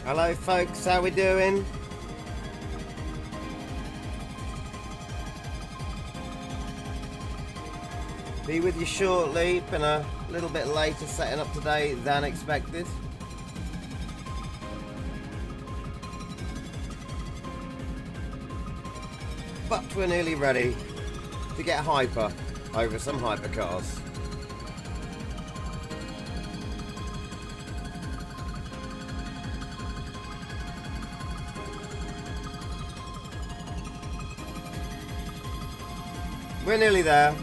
Hello folks, how we doing? Be with you shortly. Been a little bit later setting up today than expected. But we're nearly ready to get hyper over some hypercars. We're nearly there.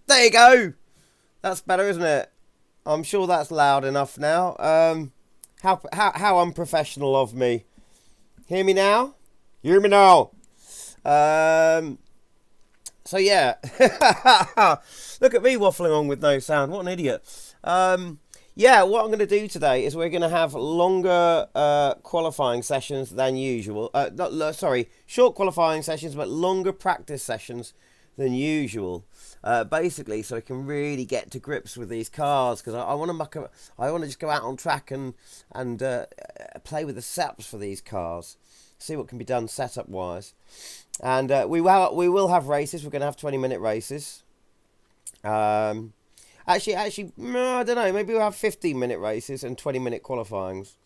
There you go. That's better, isn't it? I'm sure that's loud enough now. How unprofessional of me. Hear me now? Hear me now. So yeah. Look at me waffling on with no sound. What an idiot. Yeah, what I'm going to do today is we're going to have longer qualifying sessions than usual. Short qualifying sessions, but longer practice sessions than usual. Basically, so I can really get to grips with these cars, because I want to I want to just go out on track and play with the setups for these cars, see what can be done setup wise, and we will have races. We're going to have 20-minute races. Actually, no, I don't know. Maybe we'll have 15-minute races and 20-minute qualifyings.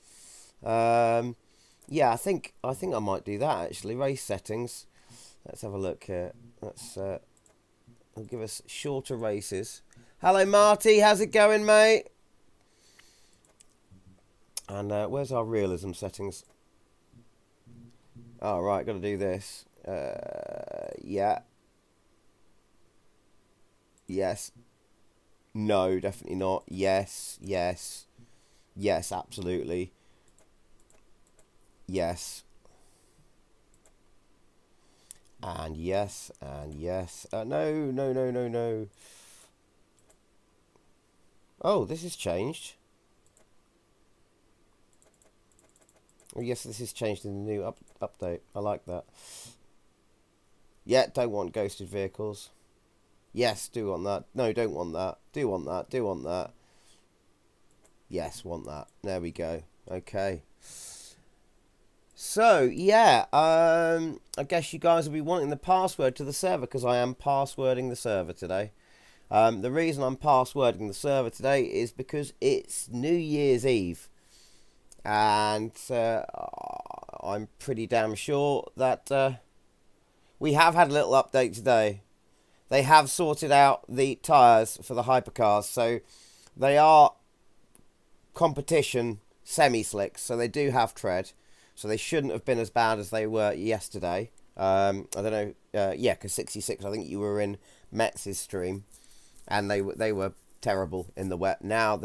Yeah, I think I might do that actually. Race settings. Let's have a look here. Let's. It'll give us shorter races. Hello, Marty. How's it going, mate? And where's our realism settings? Oh, right. Got to do this. Yeah. Yes. No, definitely not. Yes. Yes. Yes, absolutely. Yes. And yes, and yes. No, no, no, no, no. Oh, this has changed. Oh, yes, this is changed in the new update. I like that. Yeah, don't want ghosted vehicles. Yes, do want that. No, don't want that. Do want that. Do want that. Yes, want that. There we go. Okay. So, yeah, I guess you guys will be wanting the password to the server because I am passwording the server today. The reason I'm passwording the server today is because it's New Year's Eve. And I'm pretty damn sure that we have had a little update today. They have sorted out the tyres for the hypercars, so they are competition semi-slicks, so they do have tread, so they shouldn't have been as bad as they were yesterday. I don't know, yeah, because 66, I think you were in Metz's stream, and they were terrible in the wet. Now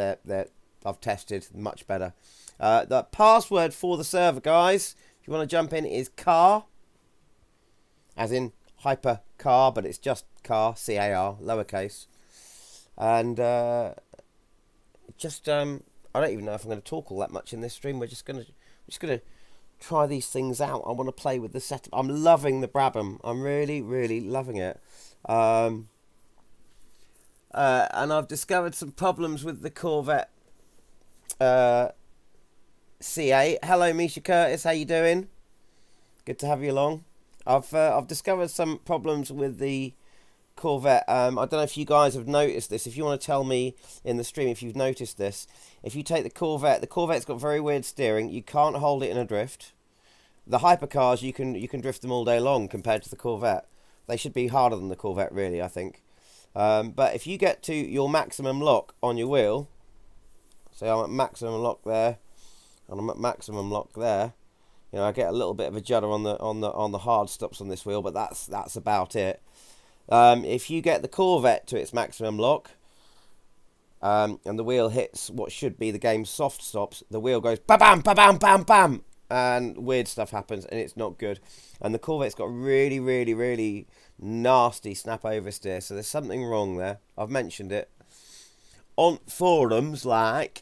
I've tested much better. The password for the server, guys, if you want to jump in, is car, as in hypercar, but it's just car, C-A-R, lowercase. And just I don't even know if I'm going to talk all that much in this stream. We're just gonna try these things out. I want to play with the setup. I'm loving the Brabham. I'm really, really loving it. And I've discovered some problems with the Corvette C8. Hello, Misha Curtis. How you doing? Good to have you along. I've discovered some problems with the Corvette. I don't know if you guys have noticed this. If you want to tell me in the stream if you've noticed this. If you take the Corvette's got very weird steering. You can't hold it in a drift. The hypercars, you can drift them all day long compared to the Corvette. They should be harder than the Corvette, really, I think. But if you get to your maximum lock on your wheel, so I'm at maximum lock there, and I'm at maximum lock there. You know, I get a little bit of a judder on the hard stops on this wheel, but that's about it. If you get the Corvette to its maximum lock, and the wheel hits what should be the game's soft stops, the wheel goes ba-bam, ba-bam, bam, bam, and weird stuff happens, and it's not good. And the Corvette's got really, really, really nasty snap oversteer, so there's something wrong there. I've mentioned it on forums, but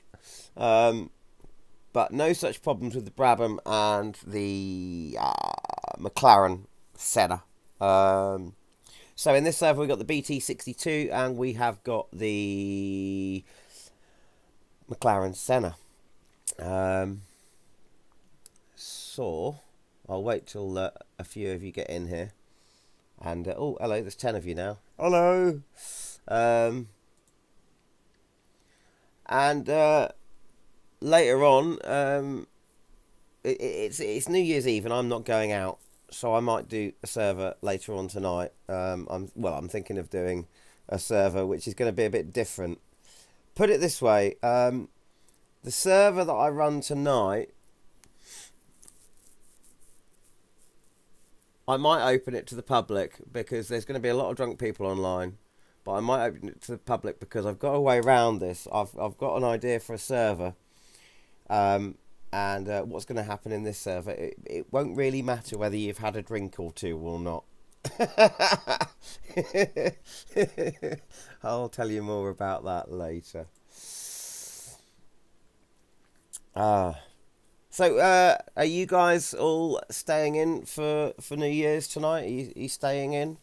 no such problems with the Brabham and the McLaren Senna. So in this server we've got the BT62 and we have got the McLaren Senna. So I'll wait till a few of you get in here. And oh, hello, there's 10 of you now. Hello. And later on, it's New Year's Eve and I'm not going out, so I might do a server later on tonight. I'm thinking of doing a server which is going to be a bit different. Put it this way, the server that I run tonight, I might open it to the public because there's going to be a lot of drunk people online. But I might open it to the public because I've got a way around this. I've got an idea for a server. And what's going to happen in this server, it won't really matter whether you've had a drink or two or not. I'll tell you more about that later. So, are you guys all staying in for New Year's tonight? Are you staying in?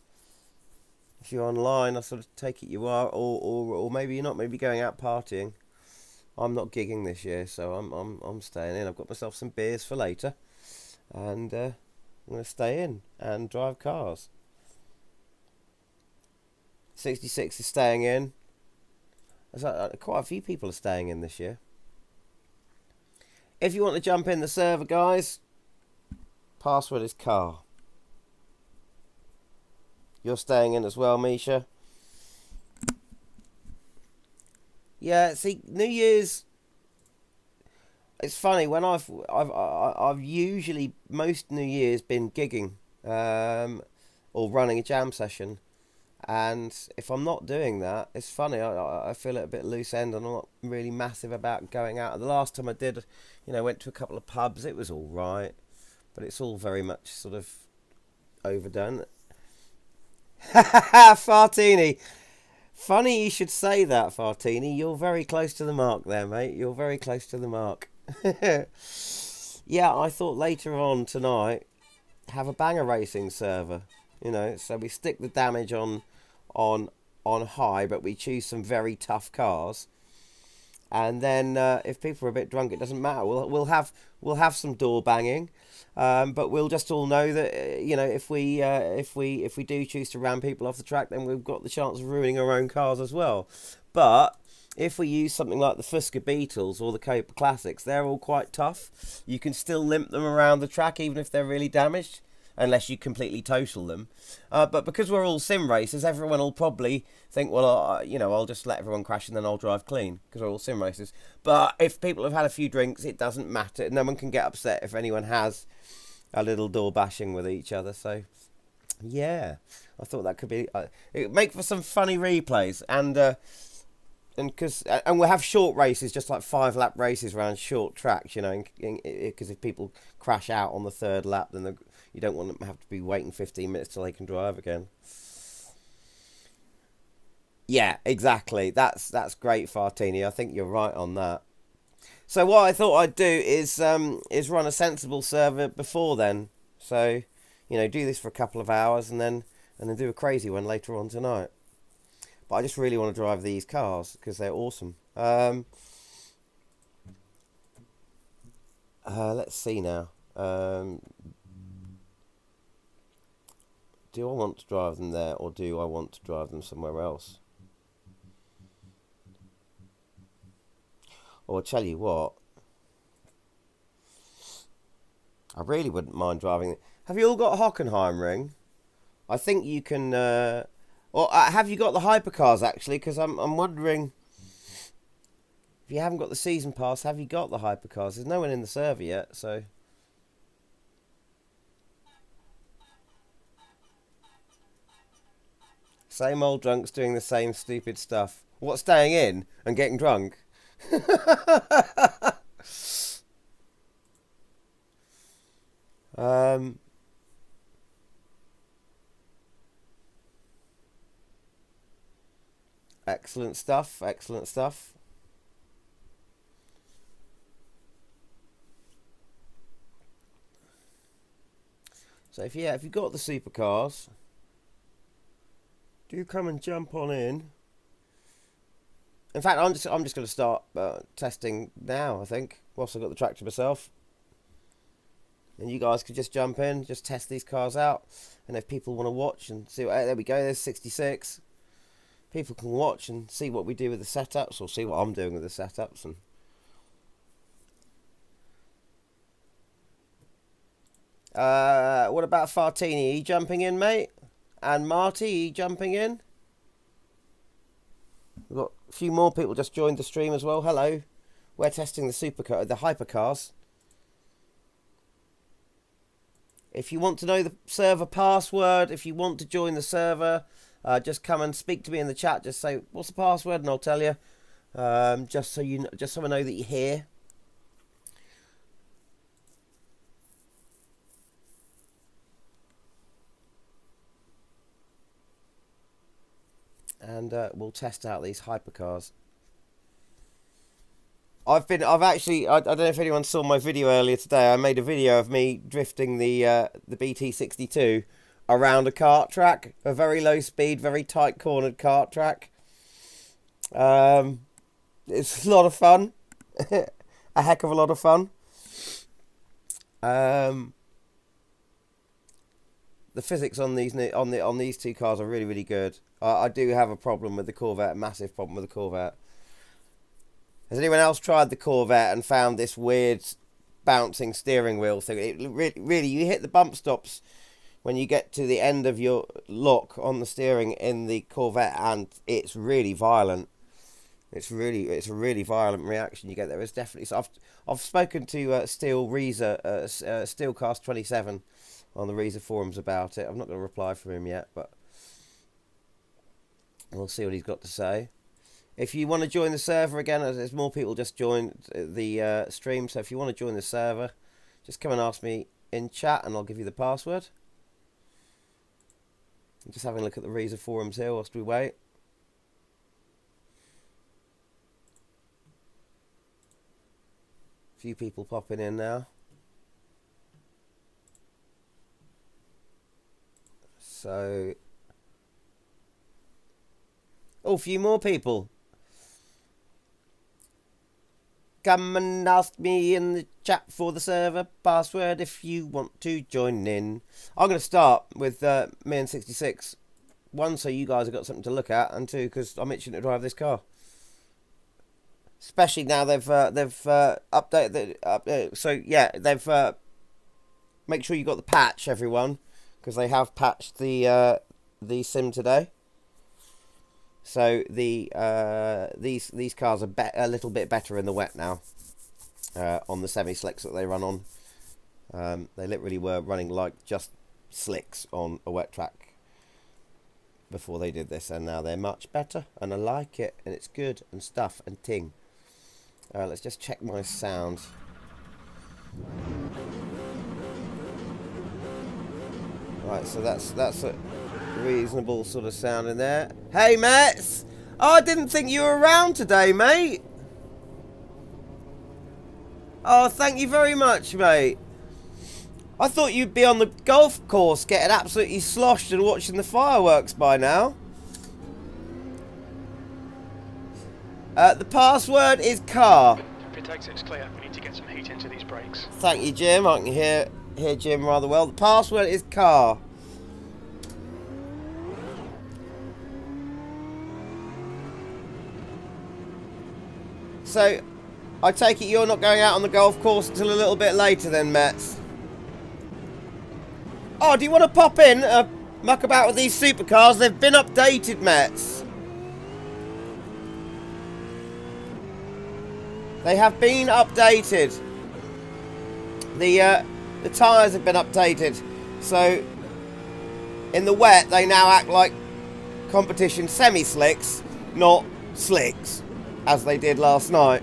If you're online, I sort of take it you are, or maybe you're not. Maybe going out partying. I'm not gigging this year, so I'm staying in. I've got myself some beers for later, and I'm going to stay in and drive cars. 66 is staying in. There's quite a few people are staying in this year. If you want to jump in the server, guys, password is car. You're staying in as well, Misha. Yeah, see, New Year's. It's funny when I've usually most New Year's been gigging, or running a jam session, and if I'm not doing that, it's funny. I feel it a bit loose end. I'm not really massive about going out. The last time I did, went to a couple of pubs. It was all right, but it's all very much sort of overdone. Fartini. Funny you should say that, Fartini. You're very close to the mark there, mate. You're very close to the mark. Yeah, I thought later on tonight, have a banger racing server. So we stick the damage on high, but we choose some very tough cars. And then if people are a bit drunk, it doesn't matter. We'll have some door banging, but we'll just all know that you know, if we do choose to ram people off the track, then we've got the chance of ruining our own cars as well. But if we use something like the Fusca Beetles or the Copa Classics, they're all quite tough. You can still limp them around the track even if they're really damaged, unless you completely total them. But because we're all sim racers, everyone will probably think, well, you know, I'll just let everyone crash and then I'll drive clean, because we're all sim racers. But if people have had a few drinks, it doesn't matter. No one can get upset if anyone has a little door bashing with each other. So, yeah, I thought that could be... it would make for some funny replays. And we'll have short races, just like 5-lap races around short tracks, you know, because if people crash out on the 3rd lap, then you don't want them to have to be waiting 15 minutes till they can drive again. Yeah, exactly. That's great, Fartini. I think you're right on that. So what I thought I'd do is run a sensible server before then. So, you know, do this for a couple of hours and then do a crazy one later on tonight. But I just really want to drive these cars because they're awesome. Let's see now. Do I want to drive them there, or do I want to drive them somewhere else? Or I'll tell you what, I really wouldn't mind driving. Have you all got a Hockenheimring? I think you can... or have you got the hypercars, actually? Because I'm wondering... If you haven't got the season pass, have you got the hypercars? There's no one in the server yet, so... Same old drunks doing the same stupid stuff. What, staying in and getting drunk? Excellent stuff, excellent stuff. So if you've got the supercars, do come and jump on in. In fact, I'm just going to start testing now, I think, whilst I've got the track to myself. And you guys could just jump in, just test these cars out. And if people want to watch and see, there we go, there's 66. People can watch and see what we do with the setups, or see what I'm doing with the setups. And what about Fartini? Are you jumping in, mate? And Marty, are you jumping in? We've got a few more people just joined the stream as well. Hello. We're testing the hypercars. If you want to know the server password, if you want to join the server, just come and speak to me in the chat. Just say, what's the password? And I'll tell you. Just so I know that you're here. And we'll test out these hypercars. I don't know if anyone saw my video earlier today. I made a video of me drifting the BT62 around a kart track, a very low speed, very tight cornered kart track. It's a lot of fun, a heck of a lot of fun. The physics on these two cars are really, really good. I do have a problem with the Corvette, a massive problem with the Corvette. Has anyone else tried the Corvette and found this weird bouncing steering wheel thing? It really, you hit the bump stops when you get to the end of your lock on the steering in the Corvette, and it's really violent. It's a really violent reaction you get there. It's definitely. So I've spoken to Steel Reza, Steelcast 27 on the Reza forums about it. I'm not going to reply from him yet, but we'll see what he's got to say. If you want to join the server again, there's more people just joined the stream, so if you want to join the server, just come and ask me in chat and I'll give you the password. I'm just having a look at the Reza forums here whilst we wait. A few people popping in now. So, oh, a few more people. come and ask me in the chat for the server password if you want to join in. I'm going to start with me and 66. One, so you guys have got something to look at, and two, because I'm itching to drive this car. Especially now they've updated. So yeah, they've make sure you got the patch, everyone, because they have patched the sim today. So the these cars are a little bit better in the wet now on the semi slicks that they run on. They literally were running like just slicks on a wet track before they did this, and now they're much better, and I like it, and it's good and stuff and ting. Let's just check my sound. Right, so that's a reasonable sort of sound in there. Hey, Mets! Oh, I didn't think you were around today, mate. Oh, thank you very much, mate. I thought you'd be on the golf course getting absolutely sloshed and watching the fireworks by now. The password is car. If it takes it's clear, we need to get some heat into these brakes. Thank you, Jim. I can hear Jim rather well. The password is car. So, I take it you're not going out on the golf course until a little bit later then, Mets? Oh, do you want to pop in, muck about with these supercars? They've been updated, Mets. They have been updated. The tyres have been updated. So, in the wet, they now act like competition semi-slicks, not slicks, as they did last night.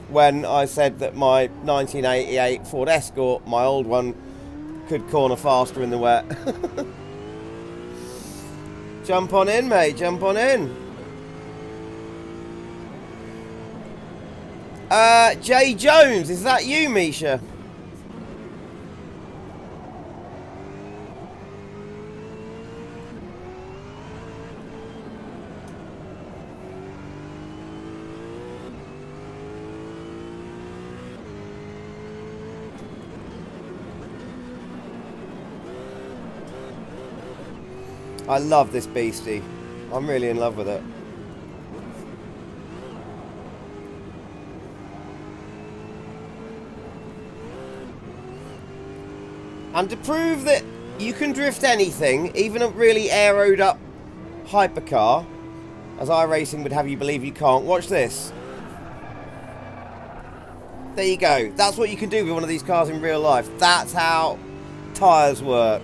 When I said that my 1988 Ford Escort, my old one, could corner faster in the wet. Jump on in, mate, jump on in. Jay Jones, is that you, Misha? I love this beastie. I'm really in love with it. And to prove that you can drift anything, even a really aeroed up hypercar, as iRacing would have you believe you can't, watch this. There you go. That's what you can do with one of these cars in real life. That's how tyres work.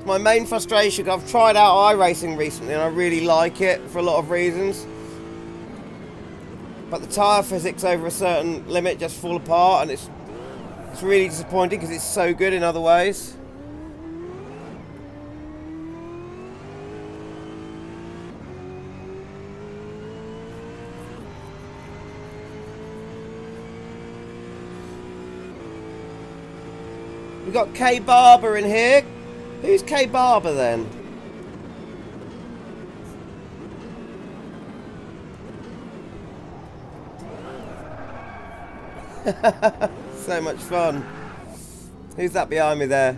My main frustration, I've tried out iRacing recently and I really like it for a lot of reasons. But the tyre physics over a certain limit just fall apart, and it's really disappointing because it's so good in other ways. We've got K Barber in here. Who's K Barber then? So much fun. Who's that behind me there?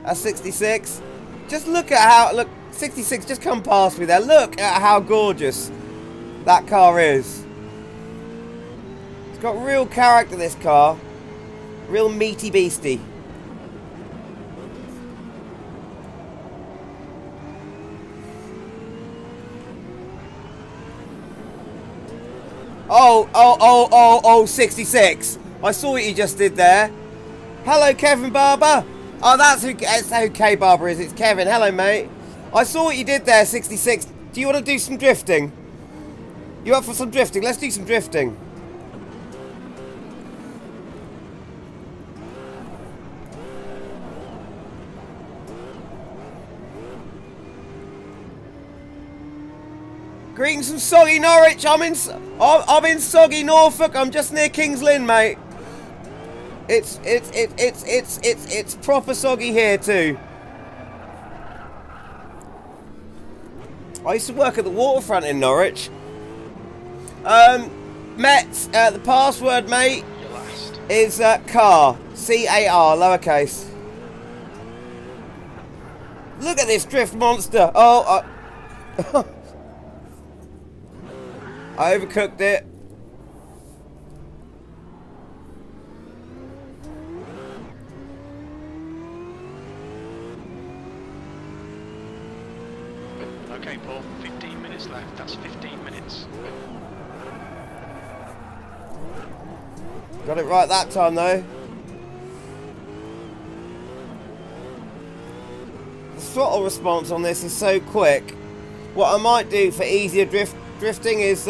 That's 66. Just look at how, look, 66, just come past me there. Look at how gorgeous that car is. It's got real character, this car. Real meaty beastie. Oh, 66. I saw what you just did there. Hello, Kevin Barber. Oh, that's who K Barber is. It's Kevin. Hello, mate. I saw what you did there, 66. Do you want to do some drifting? You up for some drifting? Let's do some drifting. Greetings from soggy Norwich. I'm in soggy Norfolk. I'm just near Kings Lynn, mate. It's proper soggy here too. I used to work at the waterfront in Norwich. Mets, the password, mate, Your last. is car. C-A-R, lowercase. Look at this drift monster. Oh, I overcooked it. Okay, Paul, 15 minutes left. That's 15 minutes. Got it right that time, though. The throttle response on this is so quick. What I might do for easier drifting is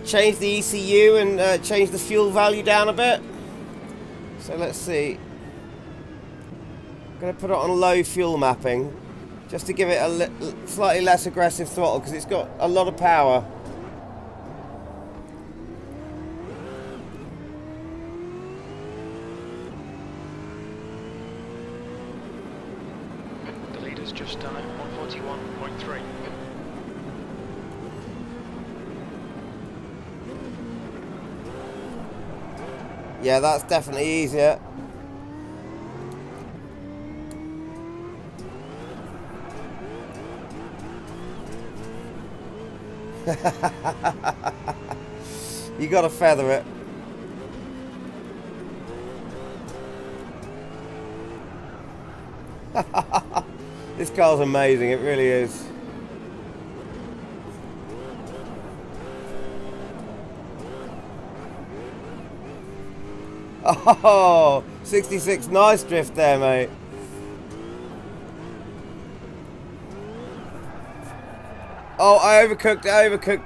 change the ECU and change the fuel value down a bit. So let's see. I'm going to put it on low fuel mapping just to give it a slightly less aggressive throttle because it's got a lot of power. The leader's just done it, 141.3. Yeah, that's definitely easier. You gotta feather it. This car's amazing, it really is. Oh, 66, nice drift there, mate. Oh, I overcooked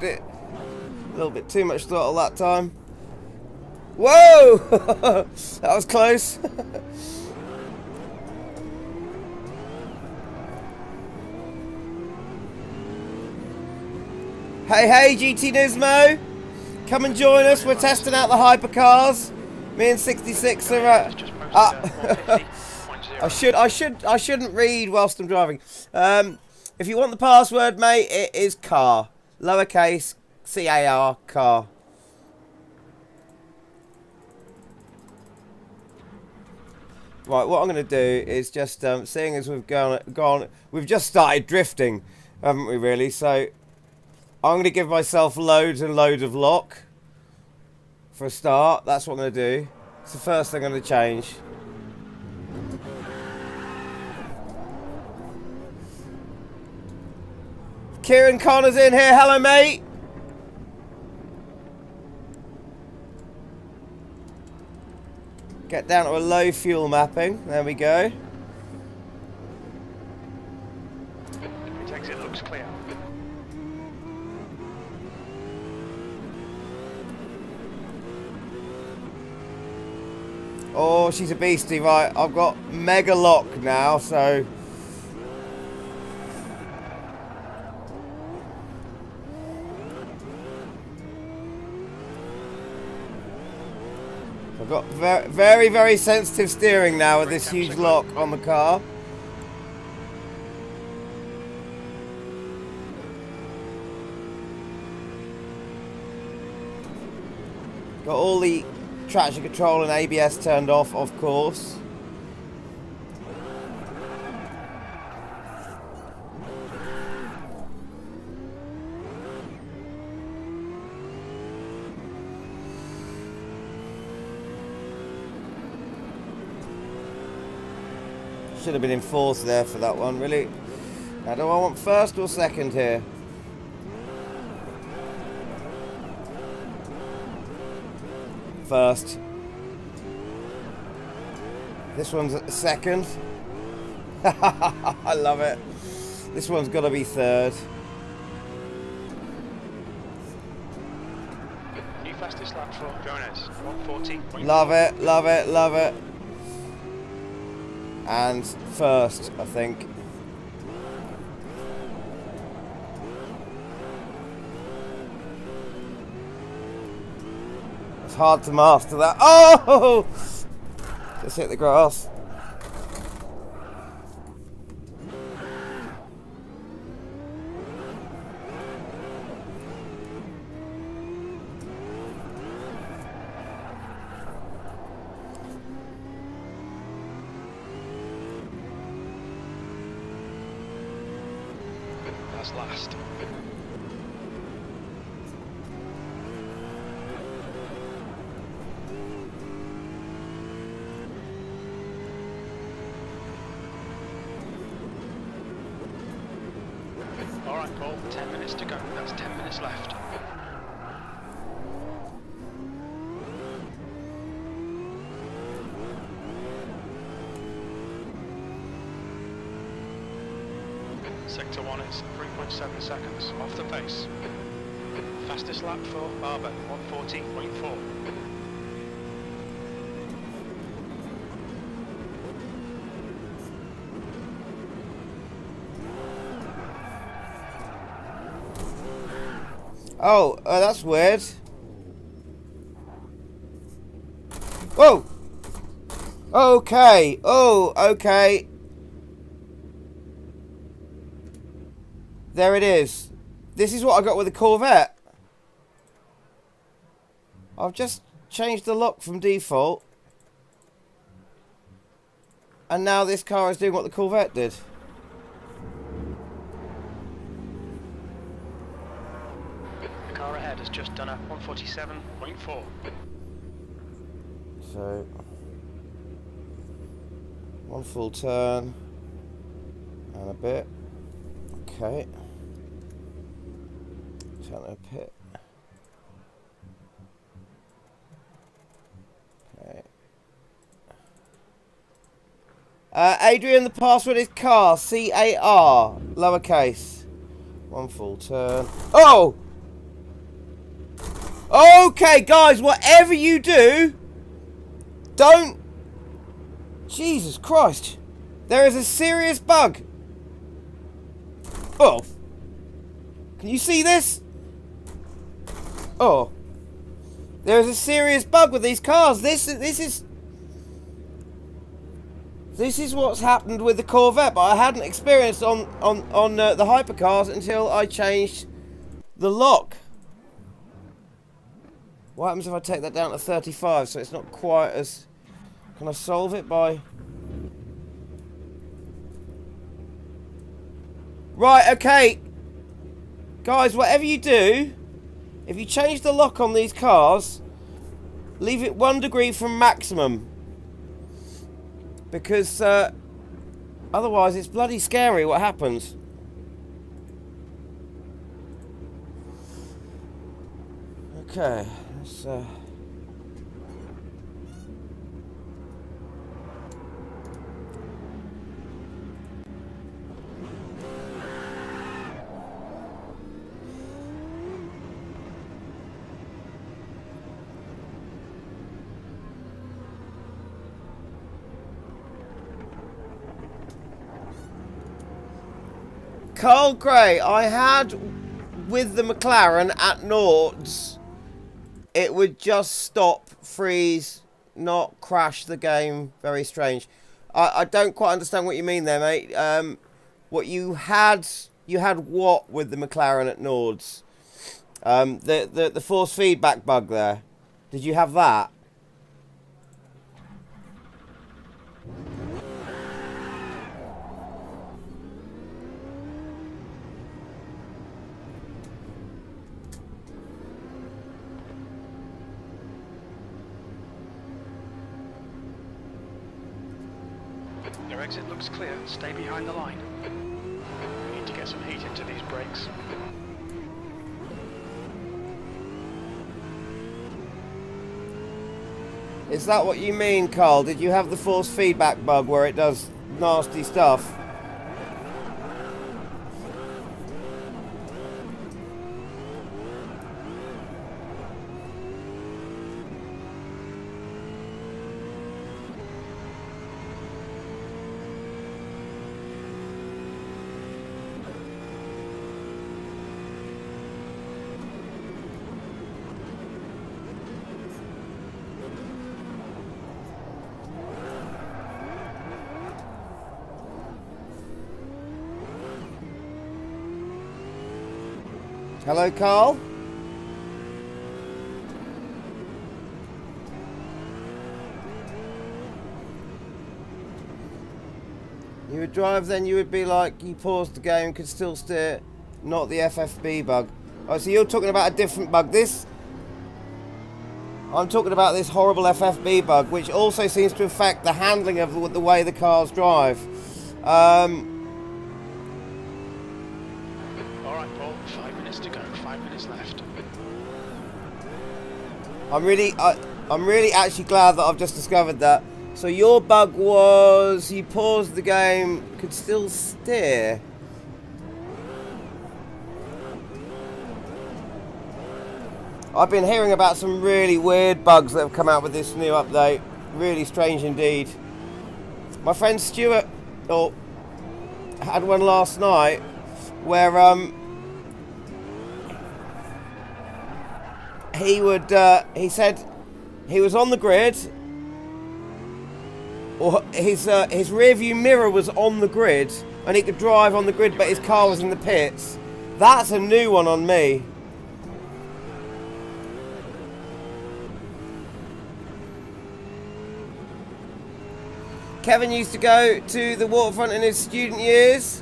it. A little bit too much throttle that time. Whoa! That was close. Hey, GT Nismo. Come and join us. We're testing out the hypercars. Me and 66 are I shouldn't read whilst I'm driving. If you want the password, mate, it is car. Lowercase C-A-R, car. Right, what I'm going to do is just, seeing as we've we've just started drifting, haven't we really? So I'm going to give myself loads and loads of lock for a start. That's what I'm going to do. It's the first thing I'm going to change. Kieran Connor's in here. Hello, mate. Get down to a low fuel mapping. There we go. Its exit looks clear. Oh, she's a beastie, right? I've got mega lock now, so I've got very, very sensitive steering now with this huge lock on the car. Got all the traction control and ABS turned off, of course. Should have been in fourth there for that one, really. Now, do I want first or second here? First. This one's second. I love it. This one's got to be third. New fastest lap for Jonas, 140. Love it, love it, love it. And first, I think. It's hard to master that. Oh! Just hit the grass. cars last. Alright Paul, 10 minutes to go, that's 10 minutes left. Sector 1 is 3.7 seconds off the pace. Fastest lap for Barber, 1:14.4. Oh, that's weird. Whoa! Okay. Oh, okay. There it is. This is what I got with the Corvette. I've just changed the lock from default. And now this car is doing what the Corvette did. The car ahead has just done a 1:47.4. So, one full turn and a bit. Okay. Turn a pit. Okay. Adrian, the password is car, C-A-R, lowercase. One full turn. Oh! Okay, guys, whatever you do, don't... Jesus Christ. There is a serious bug. Oh. Can you see this? Oh. There is a serious bug with these cars. This is what's happened with the Corvette, but I hadn't experienced on the hypercars until I changed the lock. What happens if I take that down to 35 so it's not quite as... Can I solve it by... Right, okay. Guys, whatever you do, if you change the lock on these cars, leave it 1 degree from maximum. Because otherwise it's bloody scary what happens. Okay, let's... Carl Gray, I had with the McLaren at Nords, it would just stop, freeze, not crash the game. Very strange. I don't quite understand what you mean there, mate. What you had what with the McLaren at Nords? The force feedback bug there. Did you have that? Your exit looks clear, stay behind the line. We need to get some heat into these brakes. Is that what you mean, Carl? Did you have the force feedback bug where it does nasty stuff? Hello, Carl. You would drive, then you would be like, you paused the game, could still steer. not the FFB bug. Oh, so you're talking about a different bug. I'm talking about this horrible FFB bug, which also seems to affect the handling of the way the cars drive. All right, Paul. 5 minutes to go. 5 minutes left. I'm really actually glad that I've just discovered that. So your bug was you paused the game, could still steer. I've been hearing about some really weird bugs that have come out with this new update. Really strange indeed. My friend Stuart had one last night where he said he was on the grid, or his rear view mirror was on the grid and he could drive on the grid, but his car was in the pits. That's a new one on me. Kevin used to go to the waterfront in his student years.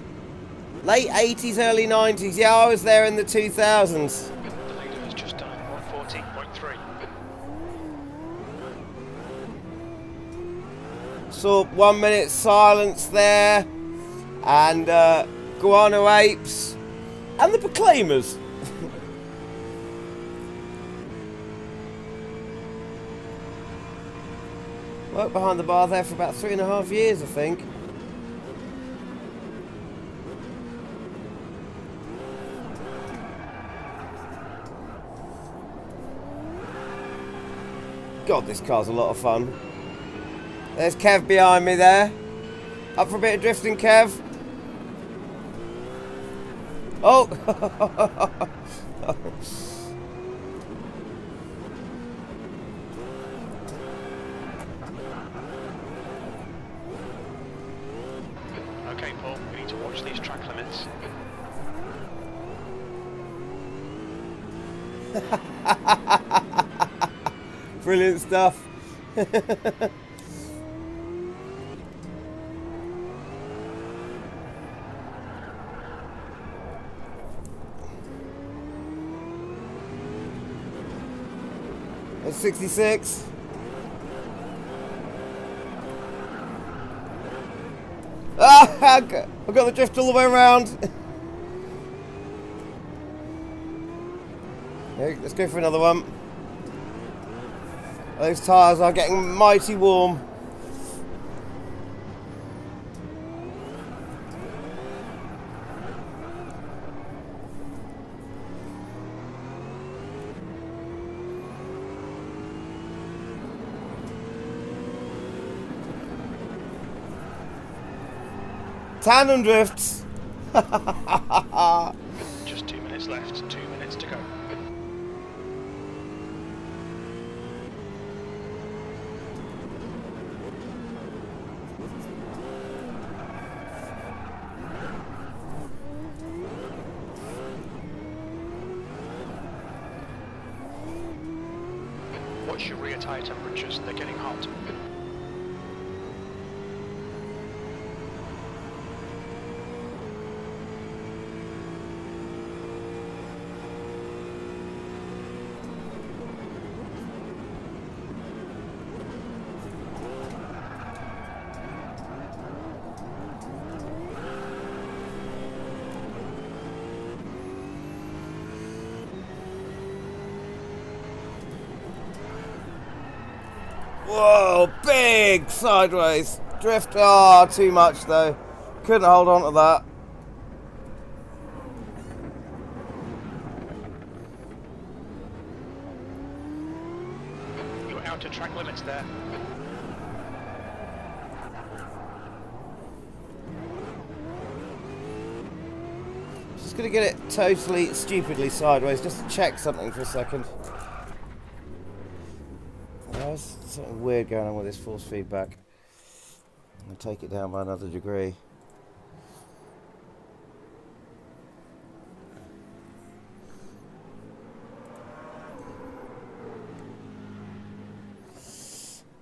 Late 80s, early 90s. Yeah, I was there in the 2000s. The leader has just done 114.3. Saw 1 minute silence there. And Guano Apes. And the Proclaimers. Worked behind the bar there for about 3.5 years, I think. God, this car's a lot of fun. There's Kev behind me there. Up for a bit of drifting, Kev. Oh! Okay, Paul, we need to watch these track limits. Brilliant stuff. It's 66. Ah, I've got the drift all the way around. Okay, let's go for another one. Those tyres are getting mighty warm. Tandem drifts. Just 2 minutes left, 2 minutes to go. Watch your rear tyre temperatures, they're getting hot. Whoa, big sideways drift. Oh, too much though. Couldn't hold on to that. You're out of track limits there. Just gonna get it totally stupidly sideways just to check something for a second. There's something weird going on with this force feedback. I'll take it down by another degree.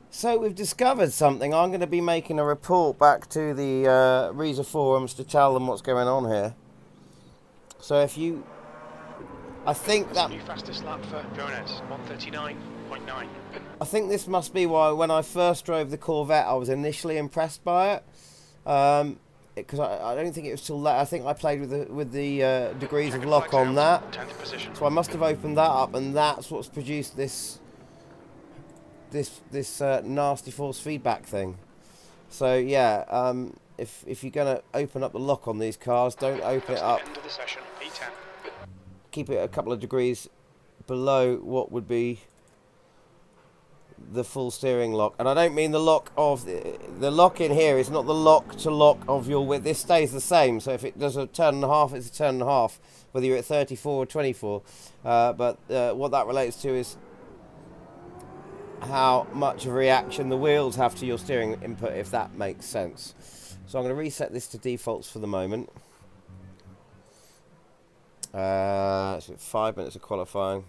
So we've discovered something. I'm going to be making a report back to the Reza forums to tell them what's going on here. So if you, I think that new fastest lap for Jones, 1:39.9. I think this must be why when I first drove the Corvette I was initially impressed by it, because I don't think it was till that. I think I played with the degrees of lock on that, so I must have opened that up, and that's what's produced this nasty force feedback thing. So yeah, if you're gonna open up the lock on these cars, don't open it up. End of the session, P10. Keep it a couple of degrees below what would be the full steering lock. And I don't mean the lock of the lock in here is not the lock to lock of your width. This stays the same, so if it does a turn and a half, it's a turn and a half, whether you're at 34 or 24. But what that relates to is how much of a reaction the wheels have to your steering input, if that makes sense. So I'm going to reset this to defaults for the moment. So 5 minutes of qualifying,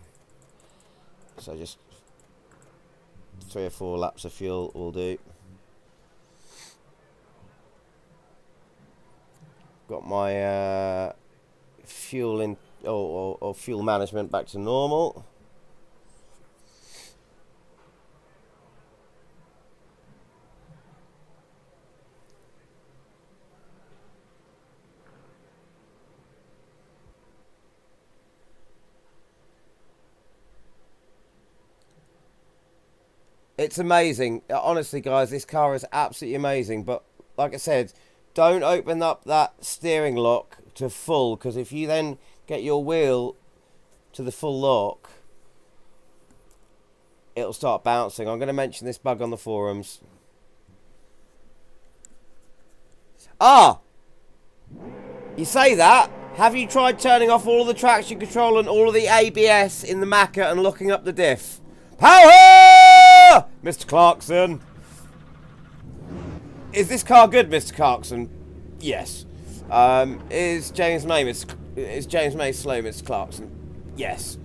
so just 3 or 4 laps of fuel will do. Got my fuel in or fuel management back to normal. It's amazing. Honestly, guys, this car is absolutely amazing. But like I said, don't open up that steering lock to full, because if you then get your wheel to the full lock, it'll start bouncing. I'm going to mention this bug on the forums. Ah! You say that. Have you tried turning off all of the traction control and all of the ABS in the Macca and looking up the diff? Power! Mr. Clarkson. Is this car good, Mr. Clarkson? Yes. Is James May slow, Mr. Clarkson? Yes.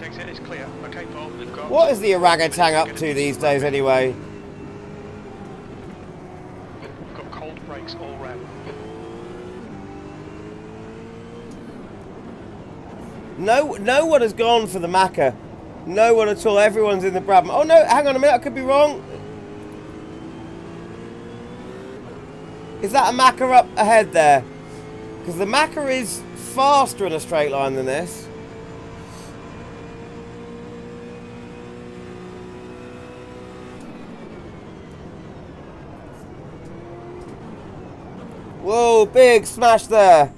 Exit is clear. Okay, Paul, we've got... What is the orangutan up to these days anyway? We've got cold brakes all round. No one has gone for the Macca. No one at all. Everyone's in the Brabham. Oh no, hang on a minute, I could be wrong. Is that a Macca up ahead there? Because the Macca is faster in a straight line than this. Whoa, big smash there.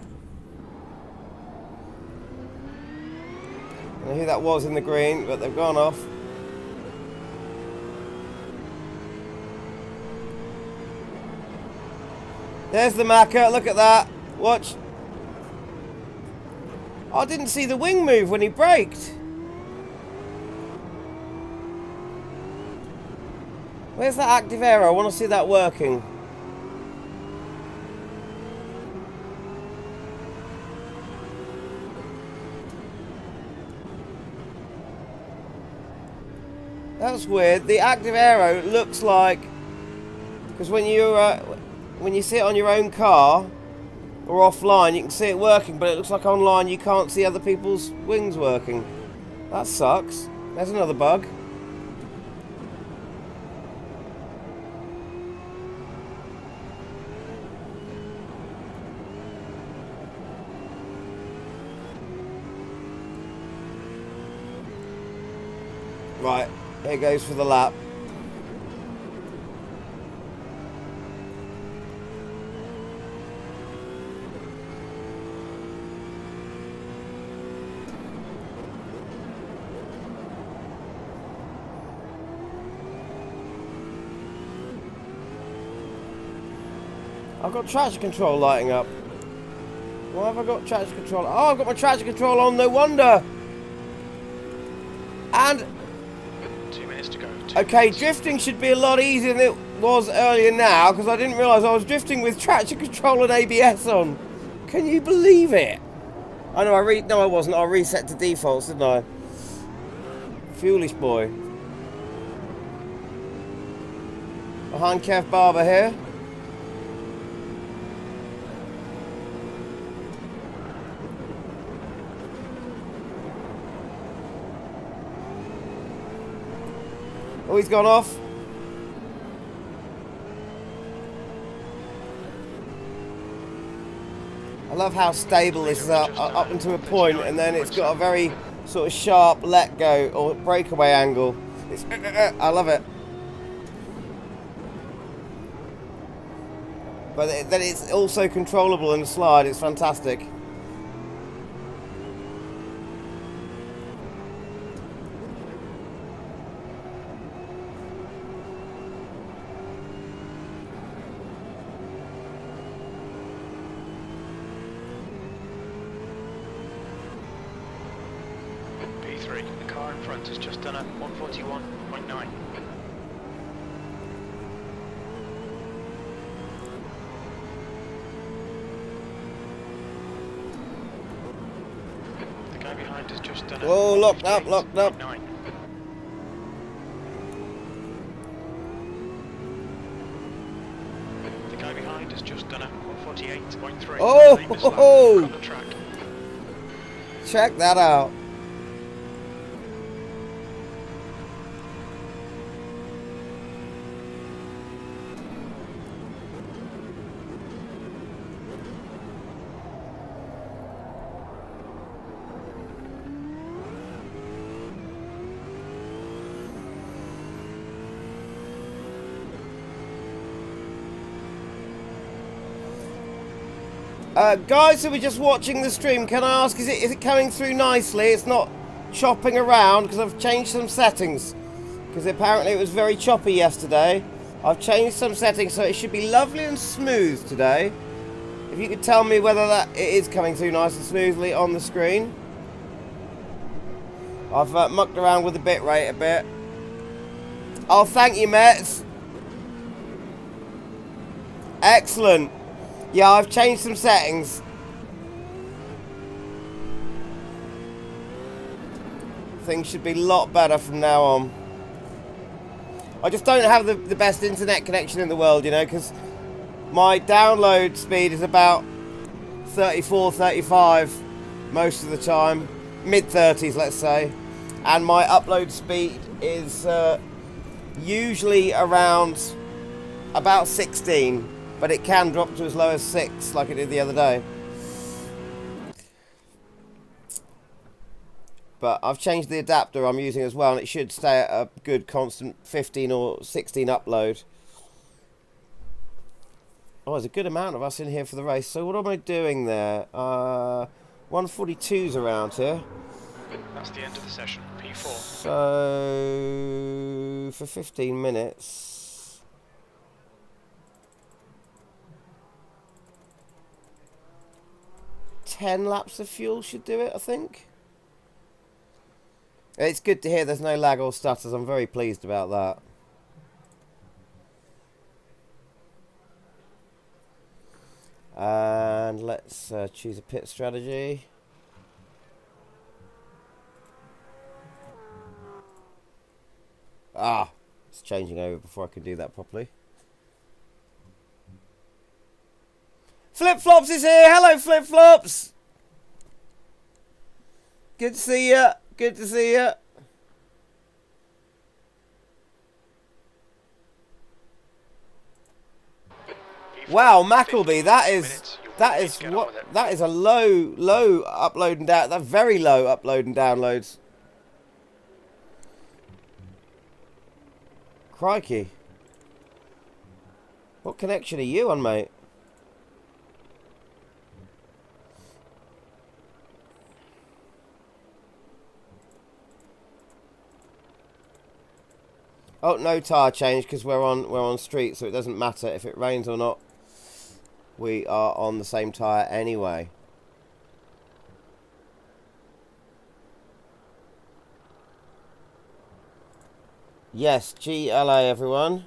I don't know who that was in the green, but they've gone off. There's the Macca, look at that. Watch. I didn't see the wing move when he braked. Where's that active aero? I want to see that working. That's weird. The active aero looks like, because when you see it on your own car or offline, you can see it working, but it looks like online you can't see other people's wings working. That sucks. There's another bug. Right. Here goes for the lap. I've got traction control lighting up. Why have I got traction control? Oh, I've got my traction control on, no wonder. And 2 minutes to go. okay, drifting should be a lot easier than it was earlier now because I didn't realise I was drifting with traction control and ABS on. Can you believe it? I know no I wasn't. I reset to defaults, didn't I? Foolish boy. Behind Kev Barber here. Oh, he's gone off. I love how stable this is up until a point, and then it's got a very sort of sharp let go or breakaway angle. It's, I love it. But then it's also controllable in the slide. It's fantastic. P3, the car in front has just done a 141.9. Behind has just done. Whoa, locked up. The guy behind has just done a 148.3. Oh, on the track. Check that out. Guys who were just watching the stream, can I ask, is it coming through nicely? It's not chopping around because I've changed some settings. Because apparently it was very choppy yesterday. I've changed some settings so it should be lovely and smooth today. If you could tell me whether it is coming through nice and smoothly on the screen. I've mucked around with the bitrate a bit. Oh, thank you, mates. Excellent. Yeah, I've changed some settings. Things should be a lot better from now on. I just don't have the best internet connection in the world, you know, because my download speed is about 34, 35 most of the time. Mid-30s, let's say. And my upload speed is usually around about 16. But it can drop to as low as 6, like it did the other day. But I've changed the adapter I'm using as well, and it should stay at a good constant 15 or 16 upload. Oh, there's a good amount of us in here for the race. So what am I doing there? 142's around here. That's the end of the session, P4. So for 15 minutes... 10 laps of fuel should do it, I think. It's good to hear there's no lag or stutters. I'm very pleased about that. And let's choose a pit strategy. Ah, it's changing over before I can do that properly. Flip-Flops is here. Hello, Flip-Flops. Good to see you. Good to see you. Wow, Mackleby, that is a low upload and down. That's very low upload and downloads. Crikey. What connection are you on, mate? Oh, no tyre change because we're on street, so it doesn't matter if it rains or not. We are on the same tyre anyway. Yes, GLA everyone.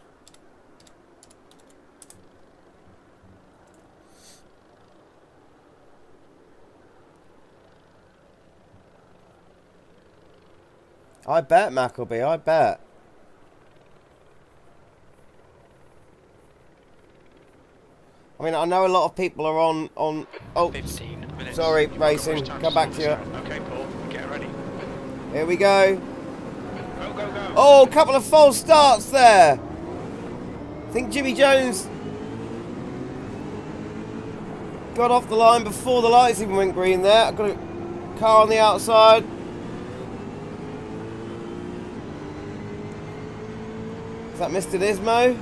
I bet, Mackleby, I bet. I mean, I know a lot of people are on oh, 15 minutes. sorry, You've not got racing. much time Come to back sort to you. this out. Okay, Paul, get ready. Here we go. Go, go, go. Oh, a couple of false starts there. I think Jimmy Jones got off the line before the lights even went green there. I've got a car on the outside. Is that Mr. Nismo?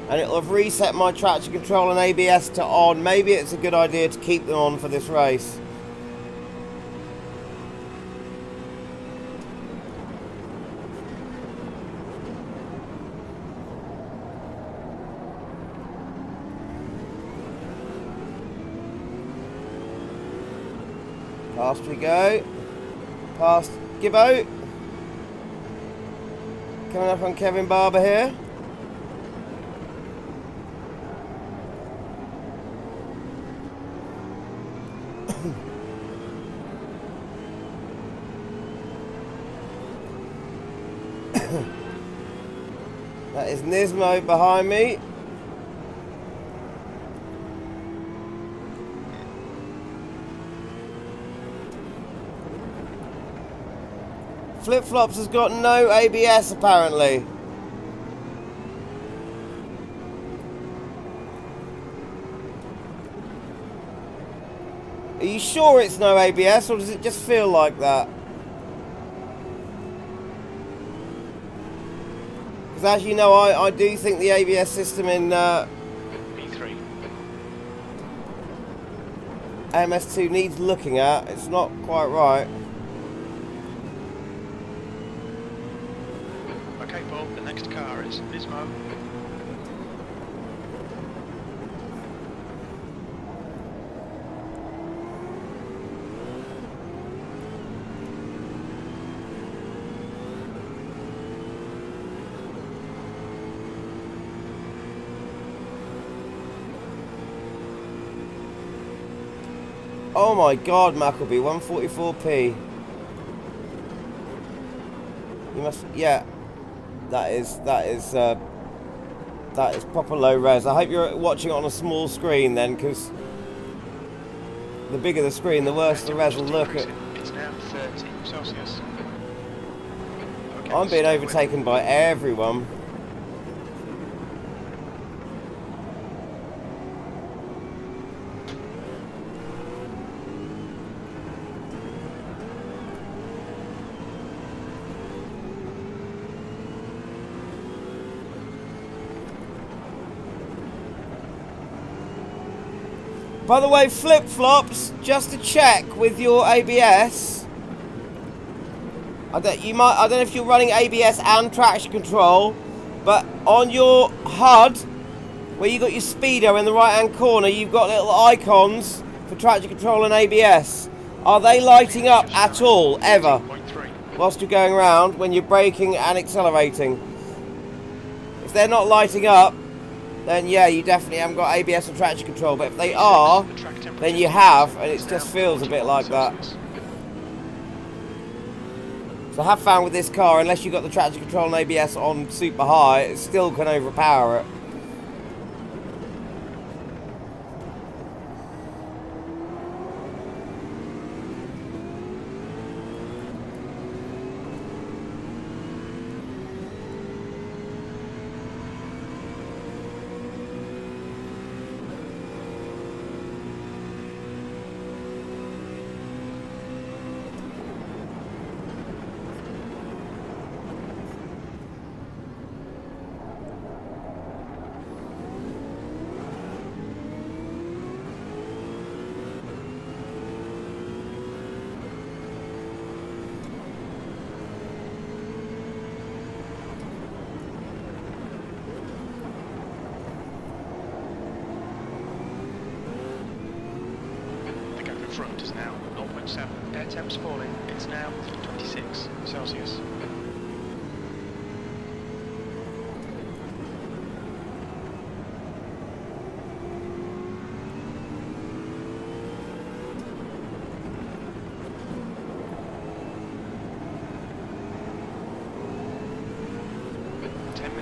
And it'll have reset my traction control and ABS to on. Maybe it's a good idea to keep them on for this race. Past we go. Past Gibbo. Coming up on Kevin Barber here. That is Nismo behind me. Flip-Flops has got no ABS apparently. Are you sure it's no ABS, or does it just feel like that? Because as you know, I do think the ABS system in P3. AMS2 needs looking at. It's not quite right. Okay, Paul, the next car is Nismo. Oh my God, Mackleby, 144p. You must, yeah. That is proper low res. I hope you're watching it on a small screen then, because the bigger the screen, the worse the res will look at. It's now 30 Celsius. Okay, I'm being overtaken by everyone. By the way, Flip-Flops, just to check with your ABS. I don't know if you're running ABS and traction control, but on your HUD, where you got your speedo in the right-hand corner, you've got little icons for traction control and ABS. Are they lighting up at all, ever, whilst you're going around when you're braking and accelerating? If they're not lighting up, then yeah, you definitely haven't got ABS and traction control. But if they are, then you have, and it just feels a bit like that. So I have found with this car, unless you've got the traction control and ABS on super high, it still can overpower it. Front is now 0.7. Air temps falling. It's now 26 Celsius.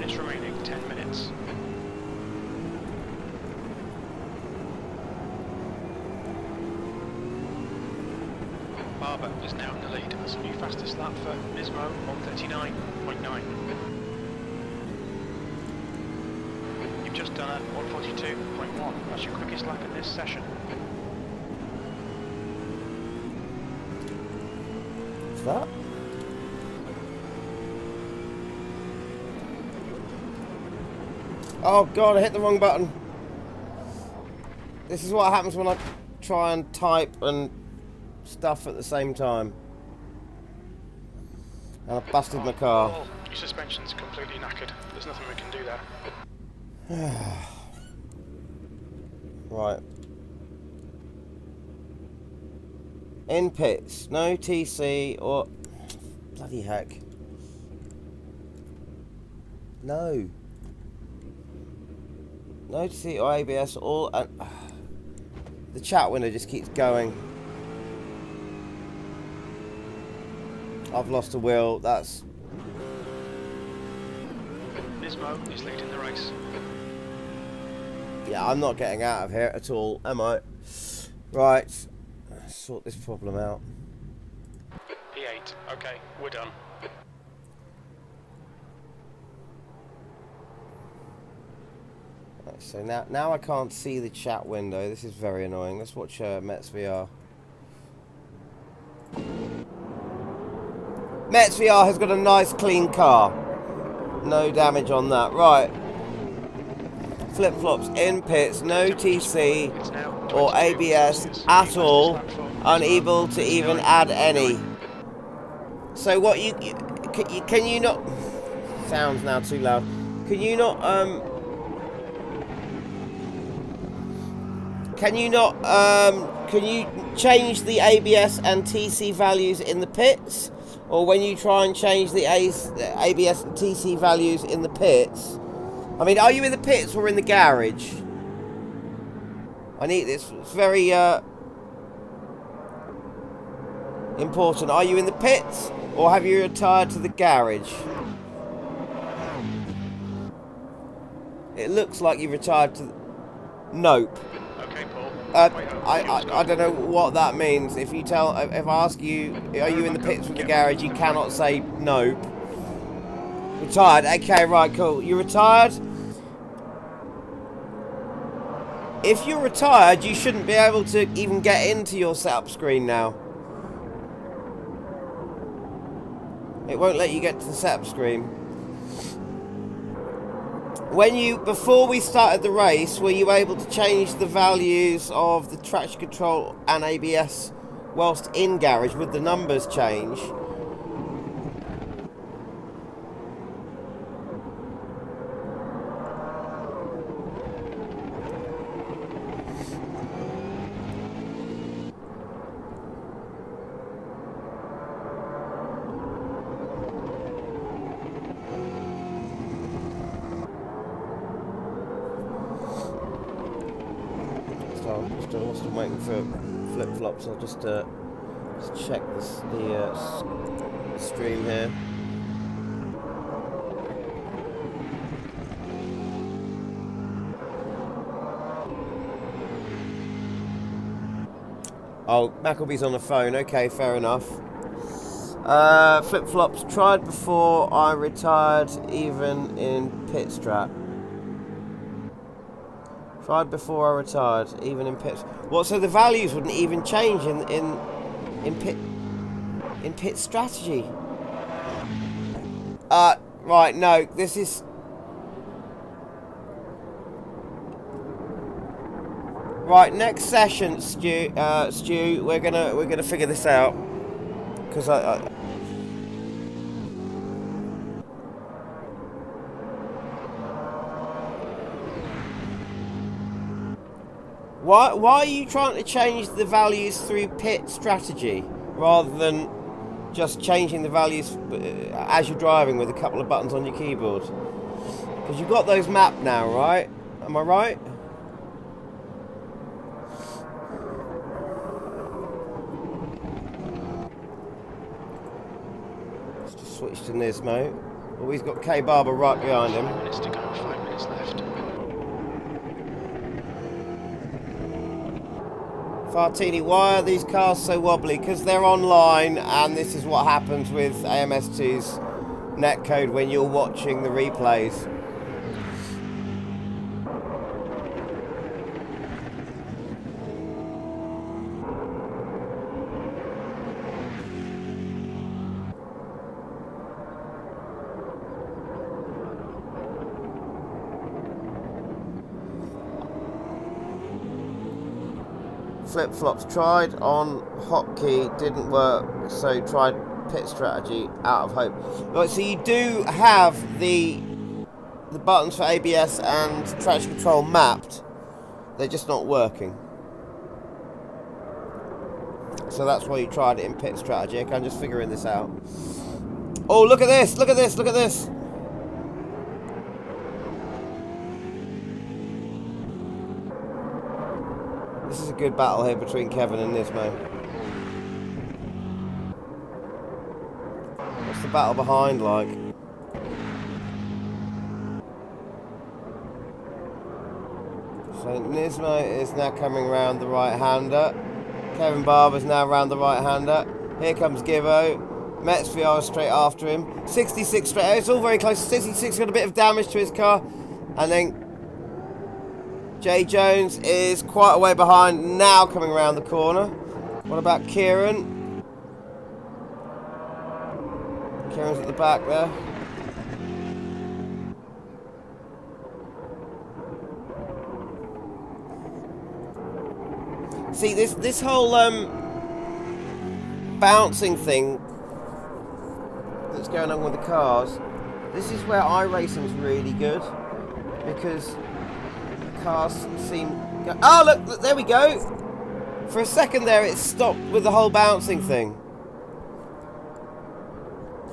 minutes remaining, 10 minutes. Barber is now in the lead. That's a new fastest lap for Nismo, 1:39.9. You've just done a 1:42.1. That's your quickest lap in this session. What's that? Oh god, I hit the wrong button. This is what happens when I try and type and stuff at the same time. And I busted my car. Oh, your suspension's completely knackered. There's nothing we can do there. Right. In pits, no TC or... Bloody heck. No. No TC or ABS, all... the chat window just keeps going. I've lost a wheel, that's... Nismo is leading the race. Yeah, I'm not getting out of here at all, am I? Right. Sort this problem out. P8. Okay, we're done. Right, so now I can't see the chat window. This is very annoying. Let's watch Mets VR. Mets VR has got a nice clean car. No damage on that. Right. Flip-flops in pits, no TC or ABS at all. Unable to even add any. So what can you not... Sounds now too loud. Can you not can you change the ABS and TC values in the pits? Or when you try and change the ABS and TC values in the pits? I mean, are you in the pits or in the garage? I need this. It's very important. Are you in the pits or have you retired to the garage? It looks like you retired to... Nope. Okay, Paul. I don't know what that means. If I ask you, are you in the pits with the garage, you cannot say nope. Retired. Okay, right, cool. You retired? If you're retired, you shouldn't be able to even get into your setup screen now. It won't let you get to the setup screen. Before we started the race, were you able to change the values of the traction control and ABS whilst in garage? Would the numbers change? Whilst I'm waiting for flip-flops, I'll just check the stream here. Oh, Mackleby's on the phone. Okay, fair enough. Flip-flops tried before I retired, even in pit strat. Tried before I retired, even in pits. What? So the values wouldn't even change in pit strategy. Right. No, this is. Right, next session, Stu. We're gonna figure this out because Why are you trying to change the values through pit strategy rather than just changing the values as you're driving with a couple of buttons on your keyboard? Because you've got those mapped now, right? Am I right? Let's just switch to Nismo. Oh, he's got K Barber right behind him. 5 minutes to go, 5 minutes left. Fartini, why are these cars so wobbly? Because they're online, and this is what happens with AMS2's netcode when you're watching the replays. Flip-flops tried on hotkey, didn't work, so tried pit strategy out of hope. Right, so you do have the buttons for ABS and traction control mapped, they're just not working. So that's why you tried it in pit strategy. Okay, I'm just figuring this out. Oh, look at this, look at this, look at this. This is a good battle here between Kevin and Nismo. What's the battle behind like? So Nismo is now coming round the right-hander. Kevin Barber's now round the right-hander. Here comes Gibbo. Metz VR straight after him. 66 straight out. It's all very close. 66 got a bit of damage to his car. And then Jay Jones is quite a way behind, now coming around the corner. What about Kieran? Kieran's at the back there. See, this whole bouncing thing that's going on with the cars, this is where iRacing's really good, because cars seem... Oh, look, there we go. For a second there, it stopped with the whole bouncing thing.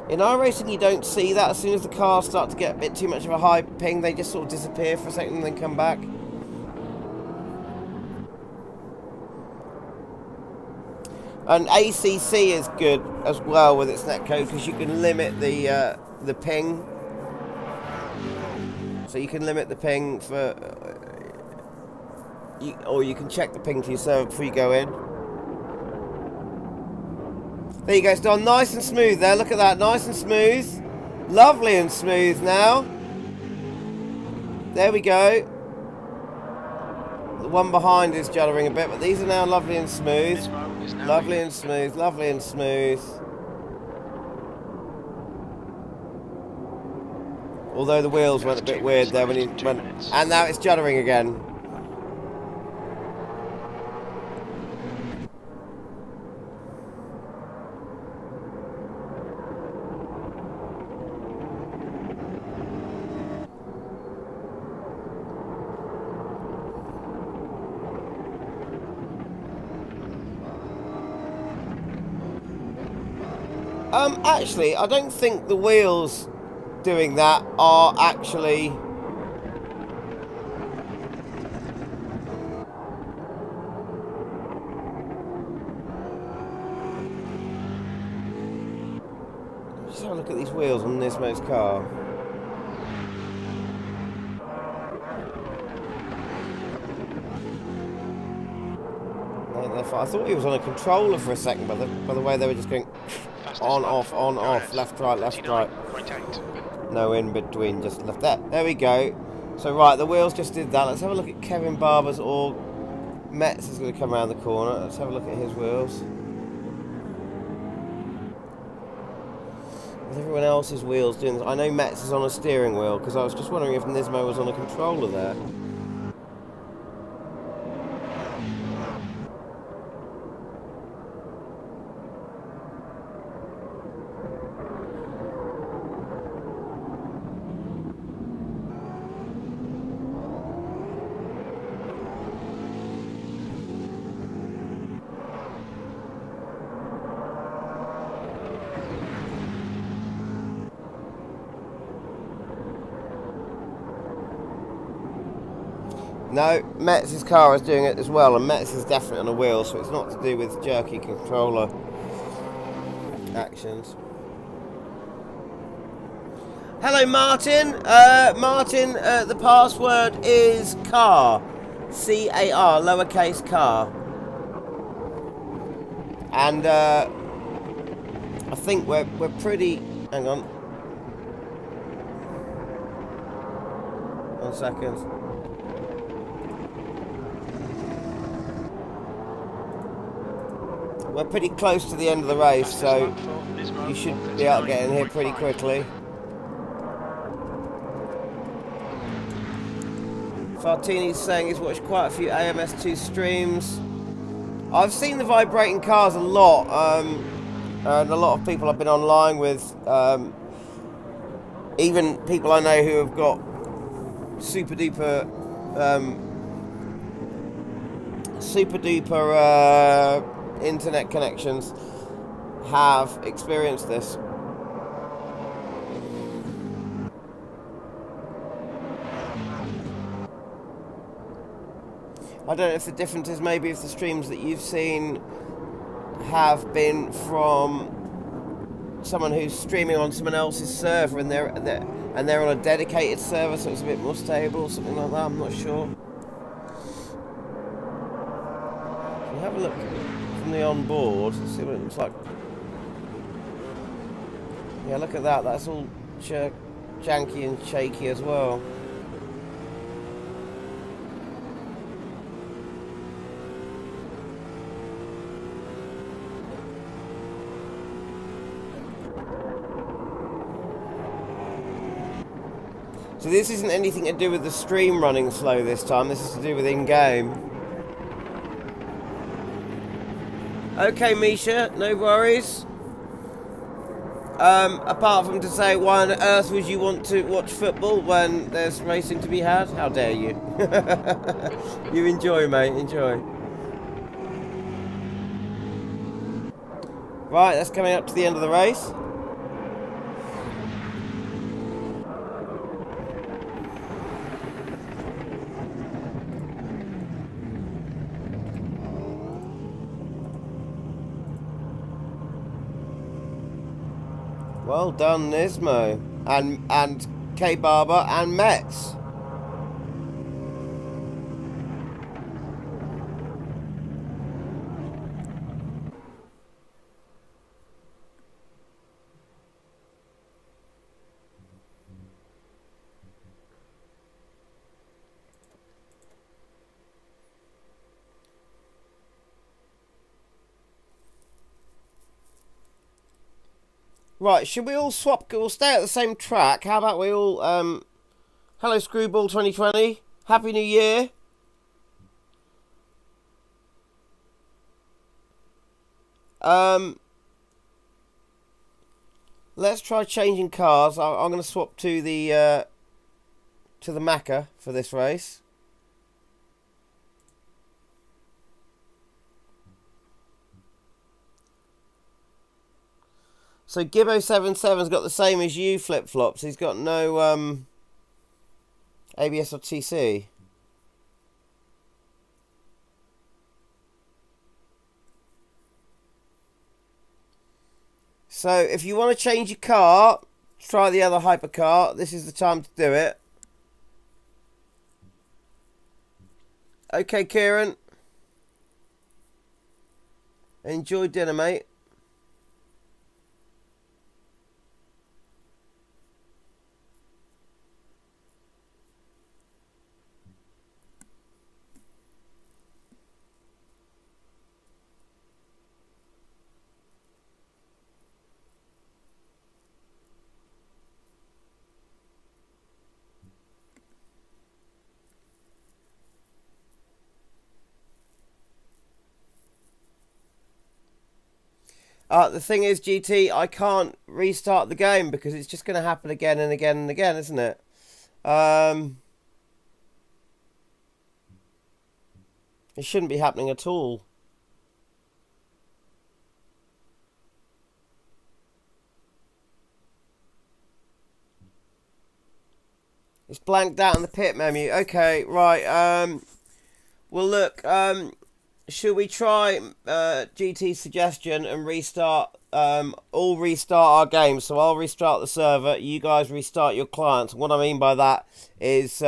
In iRacing, you don't see that. As soon as the cars start to get a bit too much of a high ping, they just sort of disappear for a second and then come back. And ACC is good as well with its netcode, because you can limit the ping. So you can limit the ping for... or you can check the ping to your server before you go in. There you go, it's done nice and smooth there. Look at that, nice and smooth. Lovely and smooth now. There we go. The one behind is juddering a bit, but these are now lovely and smooth. Lovely and smooth, lovely and smooth. Although the wheels went a bit weird there when he went... And now it's juddering again. Actually, I don't think the wheels doing that are actually... Just have a look at these wheels on Nismo's car. I thought he was on a controller for a second, but by the way they were just going on, off, left, right. No in between, just left. There we go. So right, the wheels just did that. Let's have a look at Kevin Barber's, or Metz is going to come around the corner. Let's have a look at his wheels. With everyone else's wheels doing this. I know Metz is on a steering wheel, because I was just wondering if Nismo was on a controller there. No, Metz's car is doing it as well, and Metz is definitely on a wheel, so it's not to do with jerky controller actions. Hello, Martin. Martin, the password is car. C-A-R, lowercase car. And I think we're pretty... Hang on. 1 second. We're pretty close to the end of the race, so you should be able to get in here pretty quickly. Fartini's saying he's watched quite a few AMS2 streams. I've seen the vibrating cars a lot, and a lot of people I've been online with, even people I know who have got super duper internet connections have experienced this. I don't know if the difference is maybe if the streams that you've seen have been from someone who's streaming on someone else's server and they're on a dedicated server, so it's a bit more stable or something like that. I'm not sure. We'll have a look from the onboard, see what it looks like. Yeah, look at that. That's all janky and shaky as well. So this isn't anything to do with the stream running slow this time, this is to do with in-game. Okay, Misha, no worries. Apart from to say, why on earth would you want to watch football when there's racing to be had? How dare you. You enjoy, mate, enjoy. Right, that's coming up to the end of the race. Well done, Nismo, and K Barber and Metz. Right, should we all swap? We'll stay at the same track. How about we all, hello Screwball 2020. Happy New Year. Let's try changing cars. I'm going to swap to the Macca for this race. So Gibbo77's got the same as you flip-flops. He's got no ABS or TC. So if you want to change your car, try the other hypercar. This is the time to do it. Okay, Kieran. Enjoy dinner, mate. The thing is, GT, I can't restart the game because it's just going to happen again and again and again, isn't it? It shouldn't be happening at all. It's blanked out in the pit menu. Okay, right. Well, look, should we try GT's suggestion and restart, all restart our games? So I'll restart the server, you guys restart your clients. What I mean by that is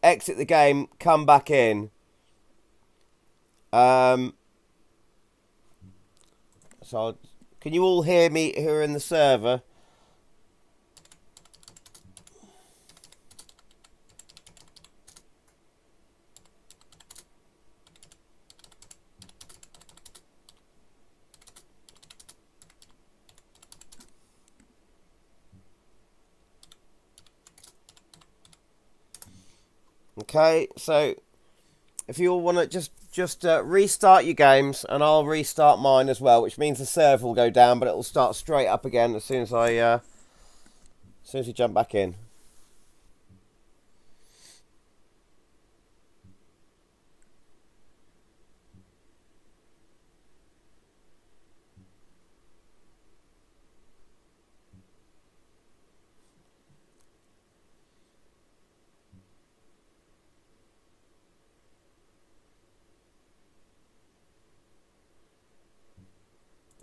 exit the game, come back in. So can you all hear me who are in the server? Okay, so if you all want to just restart your games, and I'll restart mine as well, which means the server will go down, but it'll start straight up again as soon as we jump back in.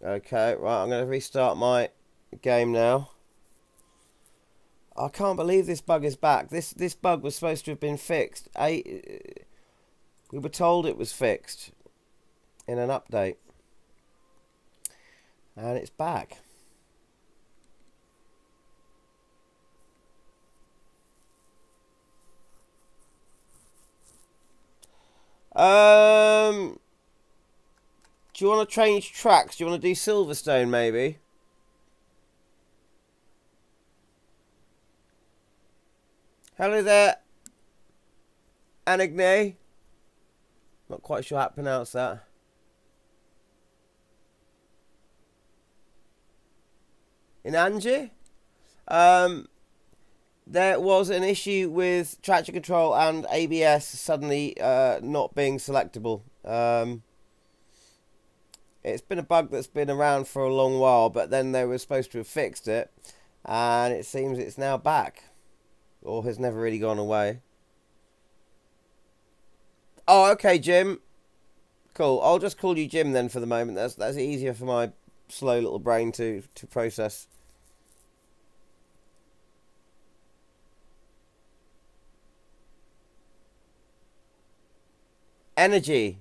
Okay, right, I'm going to restart my game now. I can't believe this bug is back. This bug was supposed to have been fixed. We were told it was fixed in an update. And it's back. Do you want to change tracks? Do you want to do Silverstone, maybe? Hello there, Anigne. Not quite sure how to pronounce that. In Angie? There was an issue with traction control and ABS suddenly not being selectable. It's been a bug that's been around for a long while, but then they were supposed to have fixed it, and it seems it's now back, or has never really gone away. Oh, okay, Jim. Cool. I'll just call you Jim then for the moment. That's easier for my slow little brain to process. Energy.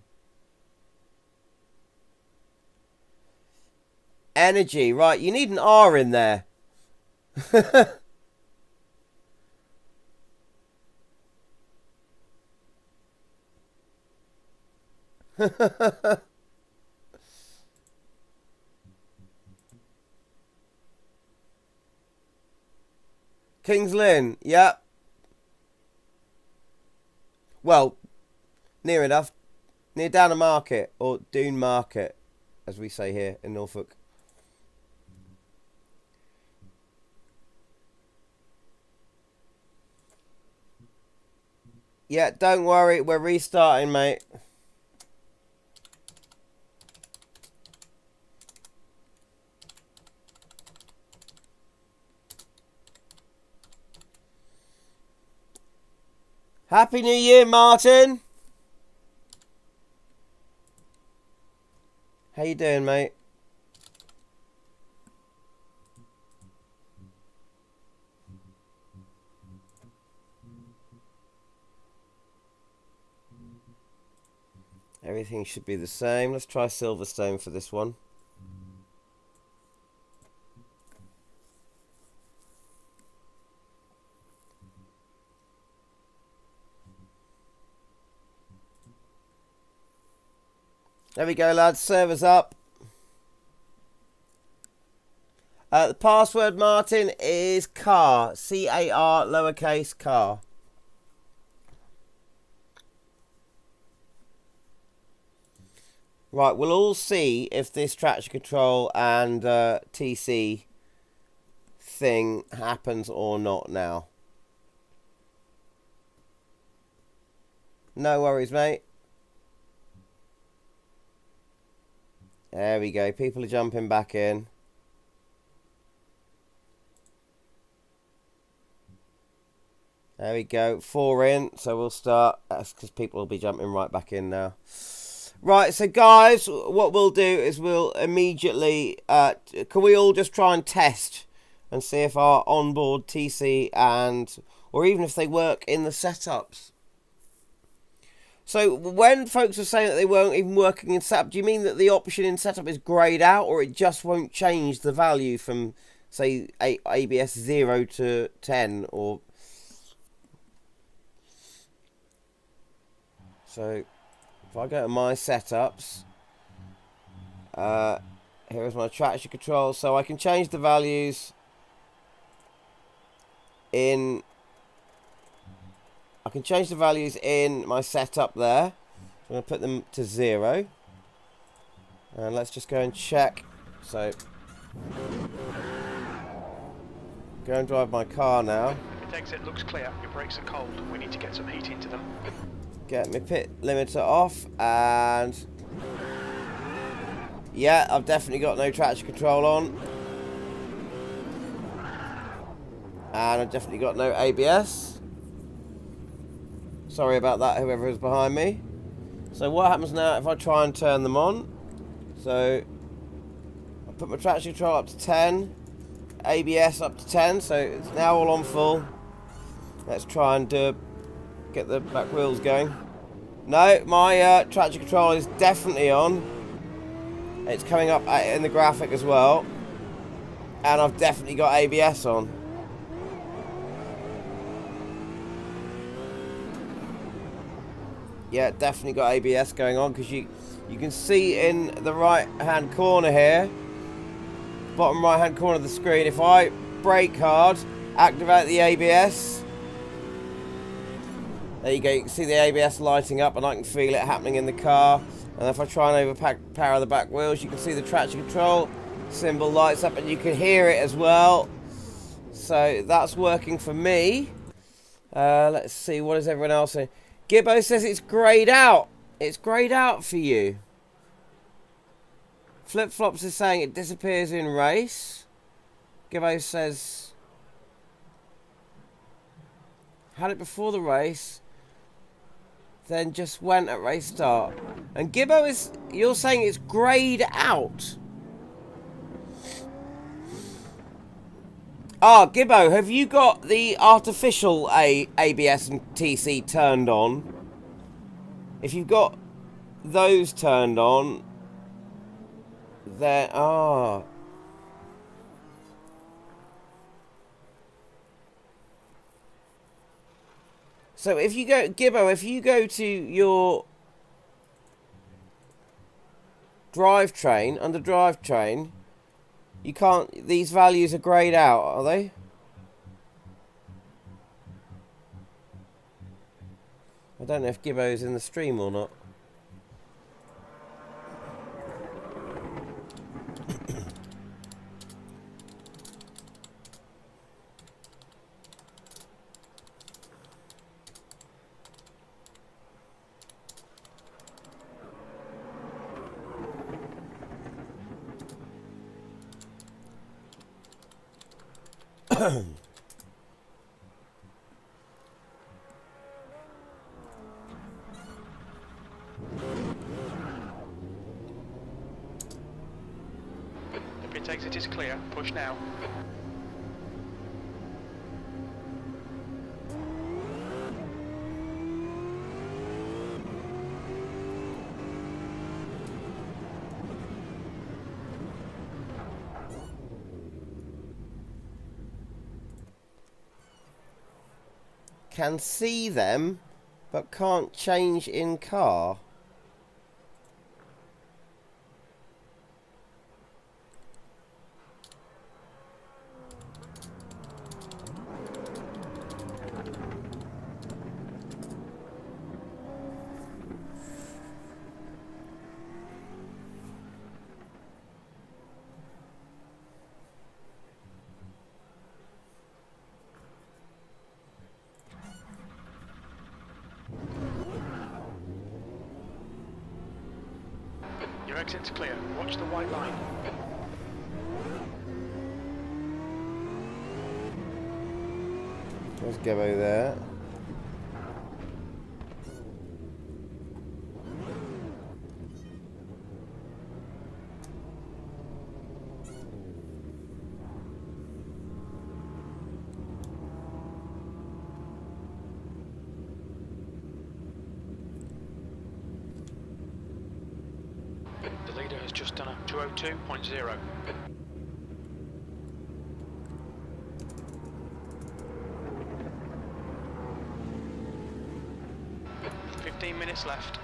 Energy, right, you need an R in there. Kings Lynn, yeah. Well, near enough. Near Down Market, or Doon Market, as we say here in Norfolk. Yeah, don't worry, we're restarting, mate. Happy New Year, Martin. How you doing, mate? Everything should be the same. Let's try Silverstone for this one. There we go, lads. Server's up. The password, Martin, is car. C-A-R, lowercase car. Right, we'll all see if this traction control and TC thing happens or not now. No worries, mate. There we go. People are jumping back in. There we go, 4 in, so we'll start. That's because people will be jumping right back in now. Right, so guys, what we'll do is we'll immediately, can we all just try and test and see if our onboard TC or even if they work in the setups. So when folks are saying that they weren't even working in setup, do you mean that the option in setup is greyed out, or it just won't change the value from, say, ABS 0 to 10, or... So, if I go to my setups, here is my traction control. So I can change the values in... I can change the values in my setup there. I'm going to put them to 0. And let's just go and check. So, go and drive my car now. Pit exit looks clear. Your brakes are cold. We need to get some heat into them. Get my pit limiter off, and yeah, I've definitely got no traction control on, and I've definitely got no ABS. Sorry about that, whoever is behind me. So what happens now if I try and turn them on? So I put my traction control up to 10, ABS up to 10, so it's now all on full. Let's try and get the back wheels going. No, my traction control is definitely on. It's coming up in the graphic as well. And I've definitely got ABS on. Yeah, definitely got ABS going on, because you can see in the right hand corner here, bottom right hand corner of the screen, if I brake hard, activate the ABS, there you go, you can see the ABS lighting up and I can feel it happening in the car. And if I try and overpower the back wheels, you can see the traction control symbol lights up and you can hear it as well. So that's working for me. Let's see, what is everyone else saying? Gibbo says it's greyed out. It's greyed out for you. Flip Flops is saying it disappears in race. Gibbo says had it before the race, then just went at race start. And Gibbo is, you're saying it's greyed out. Ah, Gibbo, have you got the artificial ABS and TC turned on? If you've got those turned on, then So if you go, Gibbo, if you go to your drivetrain, under drivetrain, you can't, these values are greyed out, are they? I don't know if Gibbo's in the stream or not. The pit exit is clear. Push now. Can see them, but can't change in car. Your exit's clear. Watch the white line. There's Gibbo there. done a 202.0. 15 minutes left.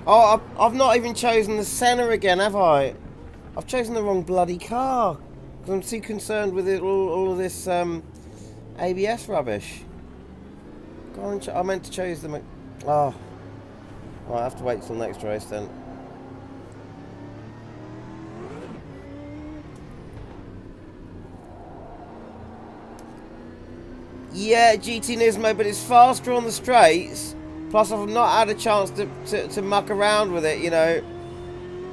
Oh, I've not even chosen the Senna again, have I? I've chosen the wrong bloody car. Because I'm too concerned with it, all of this ABS rubbish. Go on, I meant to choose them. Oh. Right, I have to wait till next race then. Yeah, GT Nismo, but it's faster on the straights. Plus, I've not had a chance to muck around with it, you know,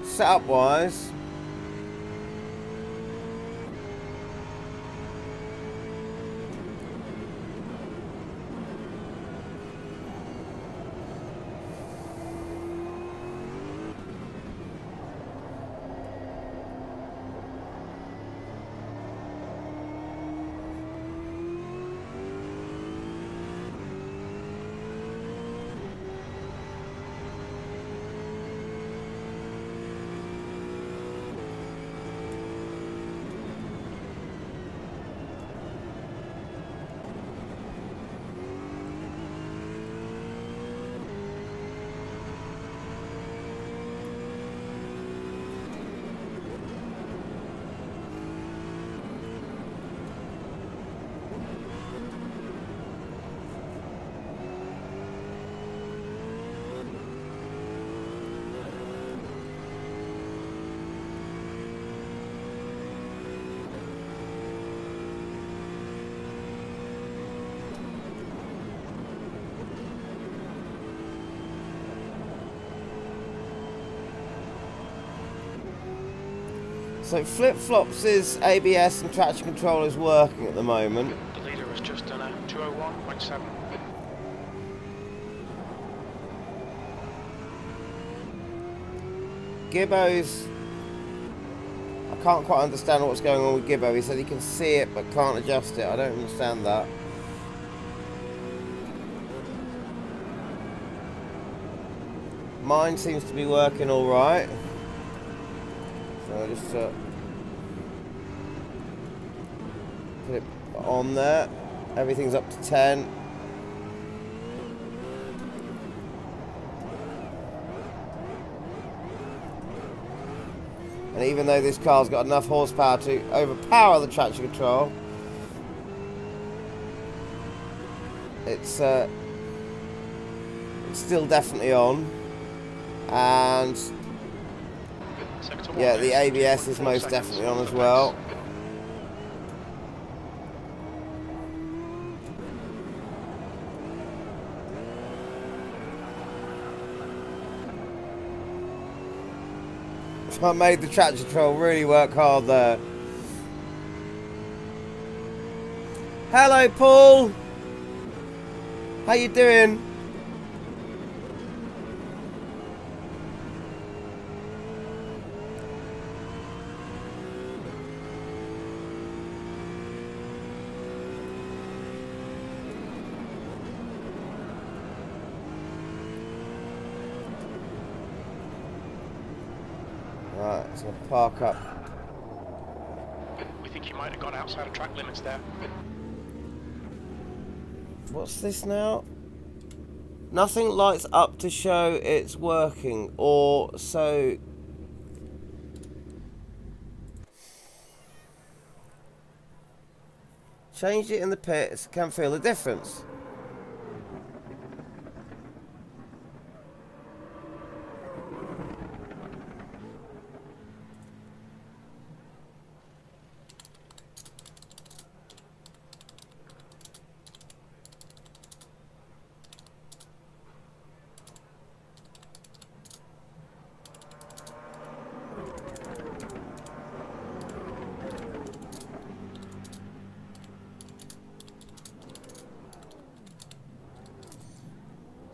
setup-wise. So Flip-Flops' ABS and traction control is working at the moment. The leader has just done a 201.7. Gibbo's... I can't quite understand what's going on with Gibbo. He said he can see it but can't adjust it. I don't understand that. Mine seems to be working alright. So I just put it on there. Everything's up to 10. And even though this car's got enough horsepower to overpower the traction control, it's still definitely on. And yeah, the ABS is most definitely on as well. So I made the traction control really work hard there. Hello, Paul. How you doing? Right, it's going to park up. We think you might have gone outside of track limits there. What's this now? Nothing lights up to show it's working, or so... Changed it in the pits, can feel the difference.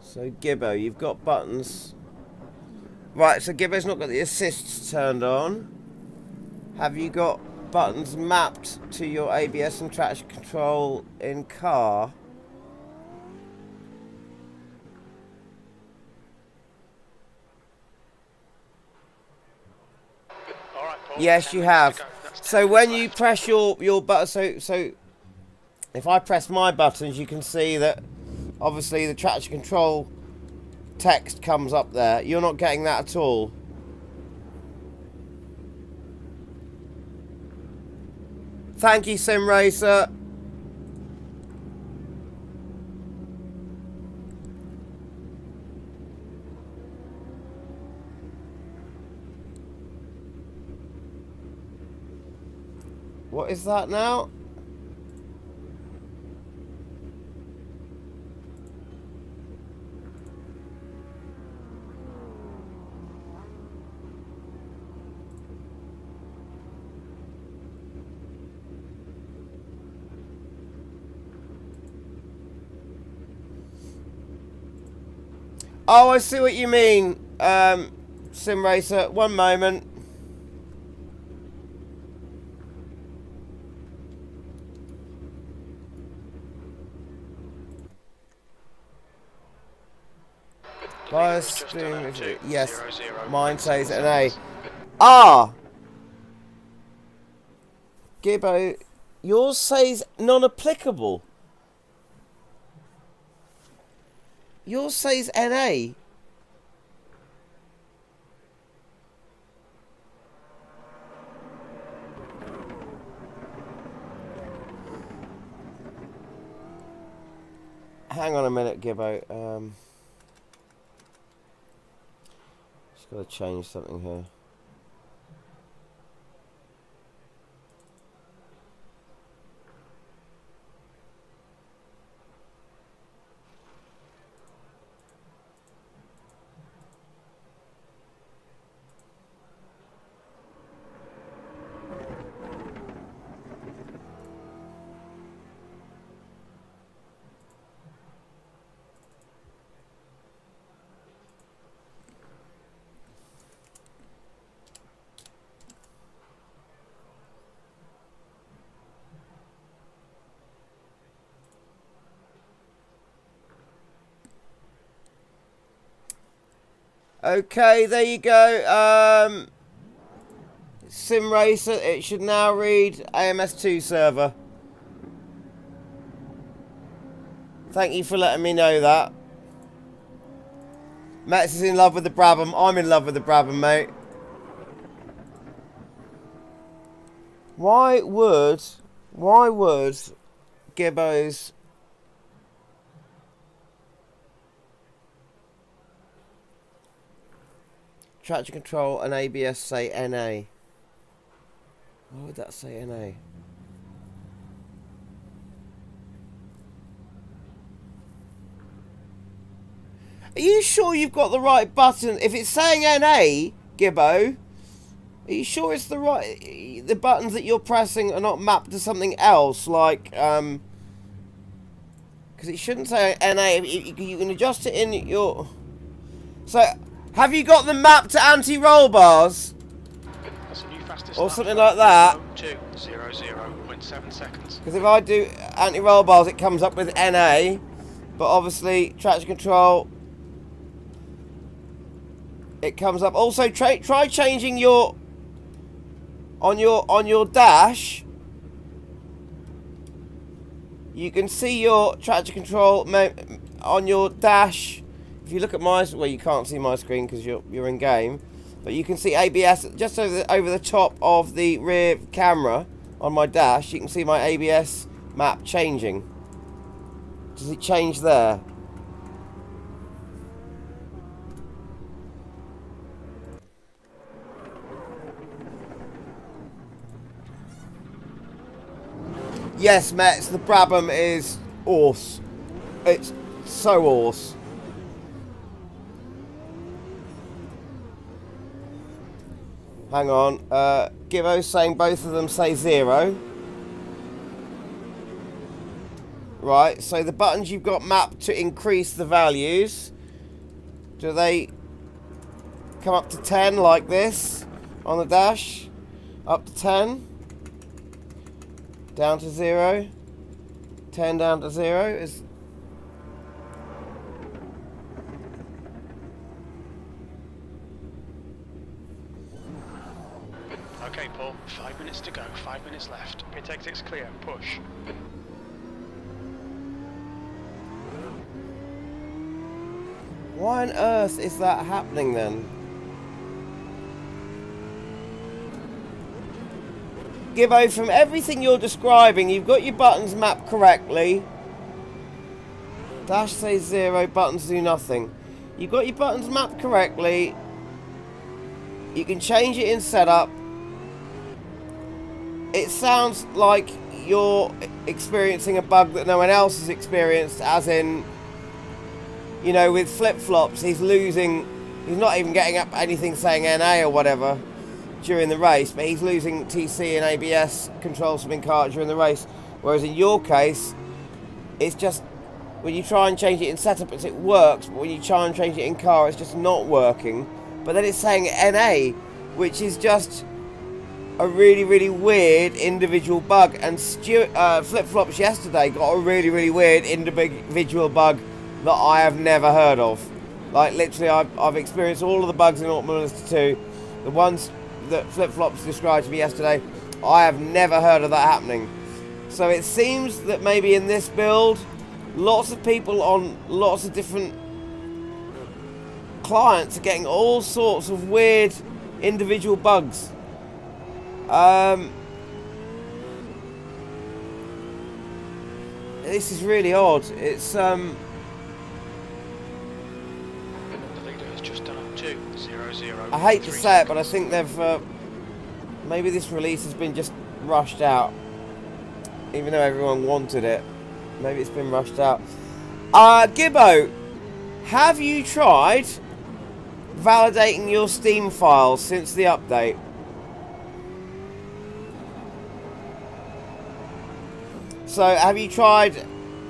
So Gibbo, you've got buttons. Right, so Gibbo's not got the assists turned on. Have you got buttons mapped to your ABS and traction control in car. All right, Paul, Yes, 10 you minutes have. to go. That's 10 So when minutes you left. press your button, so if I press my buttons, you can see that obviously the traction control text comes up there. You're not getting that at all. Thank you, Sim Racer. What is that now? Oh, I see what you mean, Sim Racer. One moment. Bias Just stream, done it. yes. 2:00. Mine says an A. Ah! Gibbo, yours says non-applicable. Yours says NA. Hang on a minute, Gibbo. Just gotta change something here. Okay, there you go. Sim Racer, it should now read AMS2 server. Thank you for letting me know that. Max is in love with the Brabham. I'm in love with the Brabham, mate. Why would Gibbo's traction control and ABS say NA? Why would that say NA? Are you sure you've got the right button? If it's saying NA, Gibbo, are you sure it's the right... The buttons that you're pressing are not mapped to something else, like, because it shouldn't say NA. You can adjust it in your... So, have you got them mapped to anti-roll bars? That's a new fastest Or lap something for like that? 2:00.7 seconds. Because if I do anti-roll bars, it comes up with NA. But obviously, traction control... It comes up. Also, try changing your... On your dash, you can see your traction control on your dash. If you look at my, well, you can't see my screen because you're in game, but you can see ABS just over the top of the rear camera on my dash. You can see my ABS map changing. Does it change there? Yes, Mets, the Brabham is awesome. It's so awesome. Hang on. Gibbo's saying both of them say 0. Right, so the buttons you've got mapped to increase the values, do they come up to 10 like this on the dash? Up to 10? Down to 0. 10 down to 0 is... Okay, Paul, 5 minutes to go, 5 minutes left. Pit exit's clear, push. Why on earth is that happening then? Gibbo, from everything you're describing, you've got your buttons mapped correctly. Dash says 0, buttons do nothing. You've got your buttons mapped correctly. You can change it in setup. It sounds like you're experiencing a bug that no one else has experienced, as in, you know, with flip-flops, he's not even getting up anything saying NA or whatever during the race, but he's losing TC and ABS controls from in-car during the race. Whereas in your case, it's just, when you try and change it in setup, it works, but when you try and change it in car, it's just not working. But then it's saying NA, which is just a really, really weird individual bug. And Flip-Flops yesterday got a really, really weird individual bug that I have never heard of. Like, literally, I've experienced all of the bugs in Automobilista 2. The ones that Flip-Flops described to me yesterday, I have never heard of that happening. So it seems that maybe in this build, lots of people on lots of different clients are getting all sorts of weird individual bugs. This is really odd. It's The leader has just done up 2-0-0. I hate to say it, but I think they've maybe this release has been just rushed out, even though everyone wanted it. Maybe it's been rushed out. Gibbo, have you tried validating your Steam files since the update? So, have you tried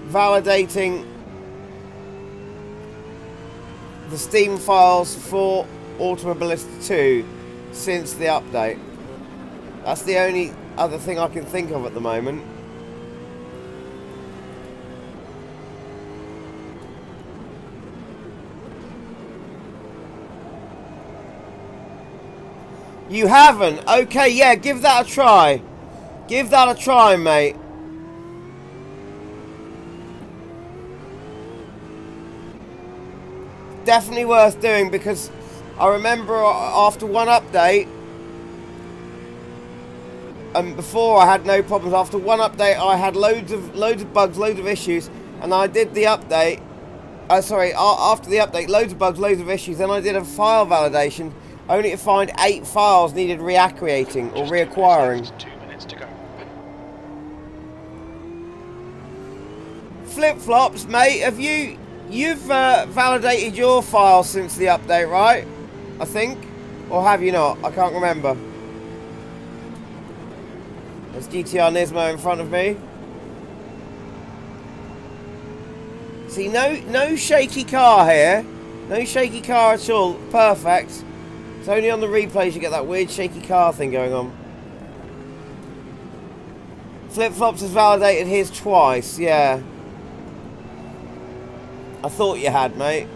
validating the Steam files for Automobilista 2 since the update? That's the only other thing I can think of at the moment. You haven't? Okay, yeah, give that a try. Give that a try, mate. Definitely worth doing, because I remember after one update, and before I had no problems. After one update, I had loads of bugs, loads of issues, and I did the update. After the update, loads of bugs, loads of issues. Then I did a file validation, only to find 8 files needed reactivating or reacquiring. 2 minutes to go. Flip-Flops, mate, you've validated your files since the update, right? I think, or have you not? I can't remember. There's GTR Nismo in front of me. See, no shaky car here. No shaky car at all. Perfect. It's only on the replays you get that weird shaky car thing going on. Flip-Flops has validated his twice, yeah. I thought you had, mate.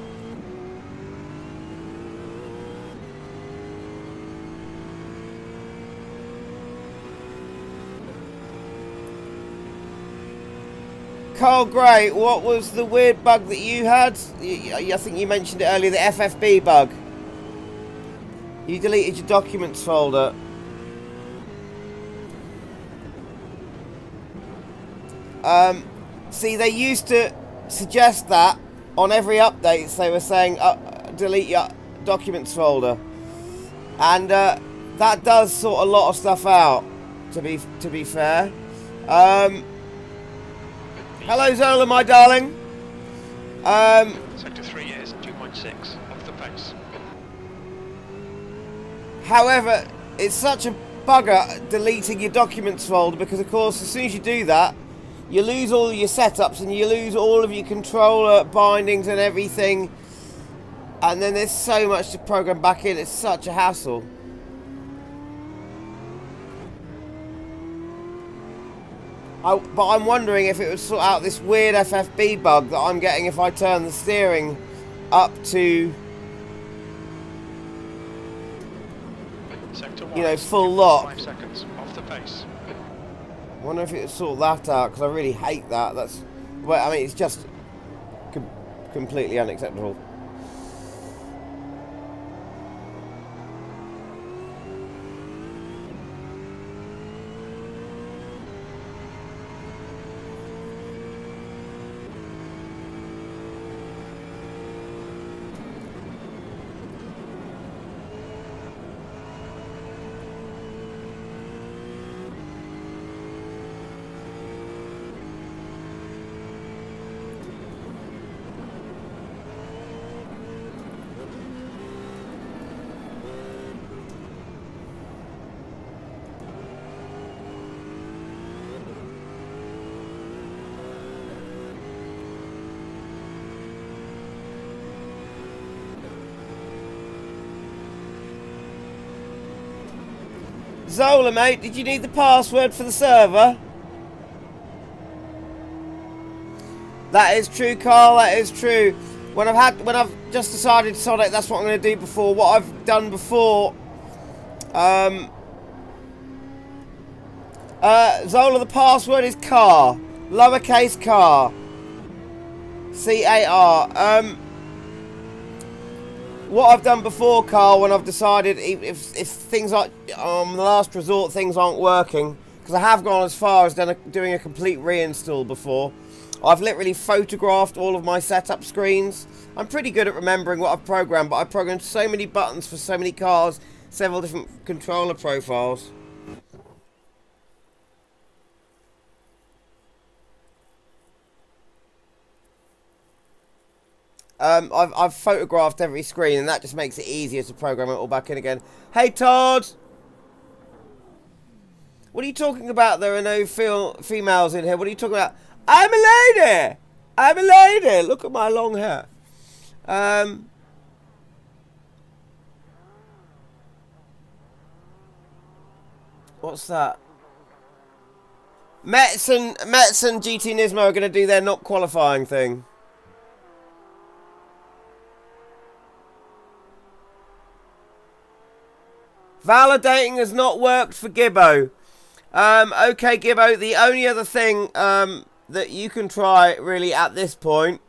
Carl Gray, what was the weird bug that you had? I think you mentioned it earlier, the FFB bug. You deleted your documents folder. See, they used to suggest that on every update. They were saying delete your documents folder, and that does sort a lot of stuff out. To be fair. Hello, Zola, my darling. Sector 3 is 2.6 off the pace. However, it's such a bugger deleting your documents folder, because of course as soon as you do that, you lose all your setups and you lose all of your controller bindings and everything, and then there's so much to program back in. It's such a hassle. But I'm wondering if it would sort out this weird FFB bug that I'm getting if I turn the steering up to, Sector 1 you know, full lock. 5 seconds off the pace. I wonder if it would sort that out, because I really hate that. Well, I mean, it's just completely unacceptable. Zola, mate, did you need the password for the server? That is true, Carl, that is true. When I've just decided, Sonic, that's what I'm going to do before. What I've done before, Zola, the password is car, lowercase car, C-A-R. What I've done before, Carl, when I've decided if things like the last resort things aren't working, because I have gone as far as doing a complete reinstall before, I've literally photographed all of my setup screens. I'm pretty good at remembering what I've programmed, but I've programmed so many buttons for so many cars, several different controller profiles. I've photographed every screen, and that just makes it easier to program it all back in again. Hey, Todd! What are you talking about? There are no females in here. What are you talking about? I'm a lady! I'm a lady! Look at my long hair. What's that? Metz and GT Nismo are going to do their not qualifying thing. Validating has not worked for Gibbo. Okay, Gibbo, the only other thing that you can try really at this point,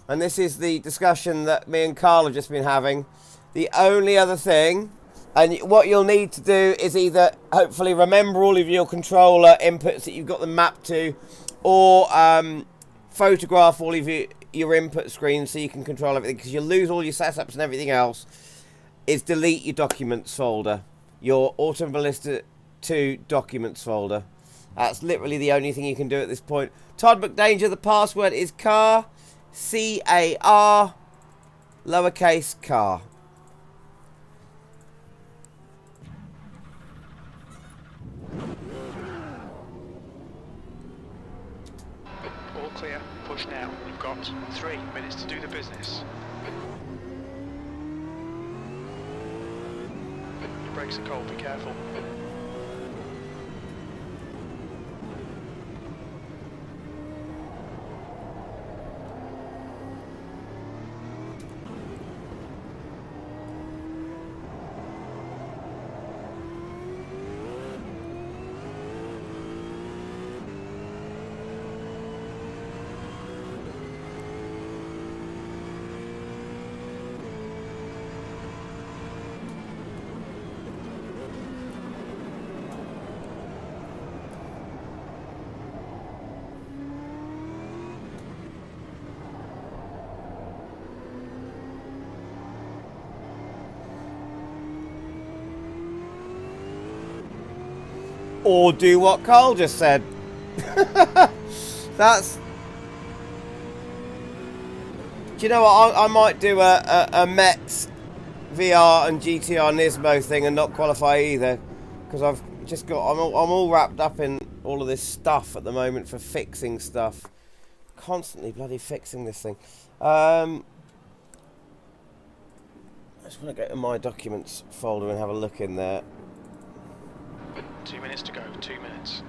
and this is the discussion that me and Carl have just been having, the only other thing, and what you'll need to do is either hopefully remember all of your controller inputs that you've got them mapped to, or photograph all of your input screens so you can control everything, because you'll lose all your setups and everything else, is delete your documents folder, your Automobilista 2 documents folder. That's literally the only thing you can do at this point. Todd McDanger, the password is car, C-A-R, lowercase car. All clear, push now. You've got 3 minutes to do the business. Your brakes are cold, be careful. Or do what Carl just said. That's... Do you know what? I might do a Metz VR and GTR Nismo thing and not qualify either. Because I've just got... I'm all wrapped up in all of this stuff at the moment for fixing stuff. Constantly bloody fixing this thing. I just want to go to my documents folder and have a look in there. 2 minutes to go, 2 minutes.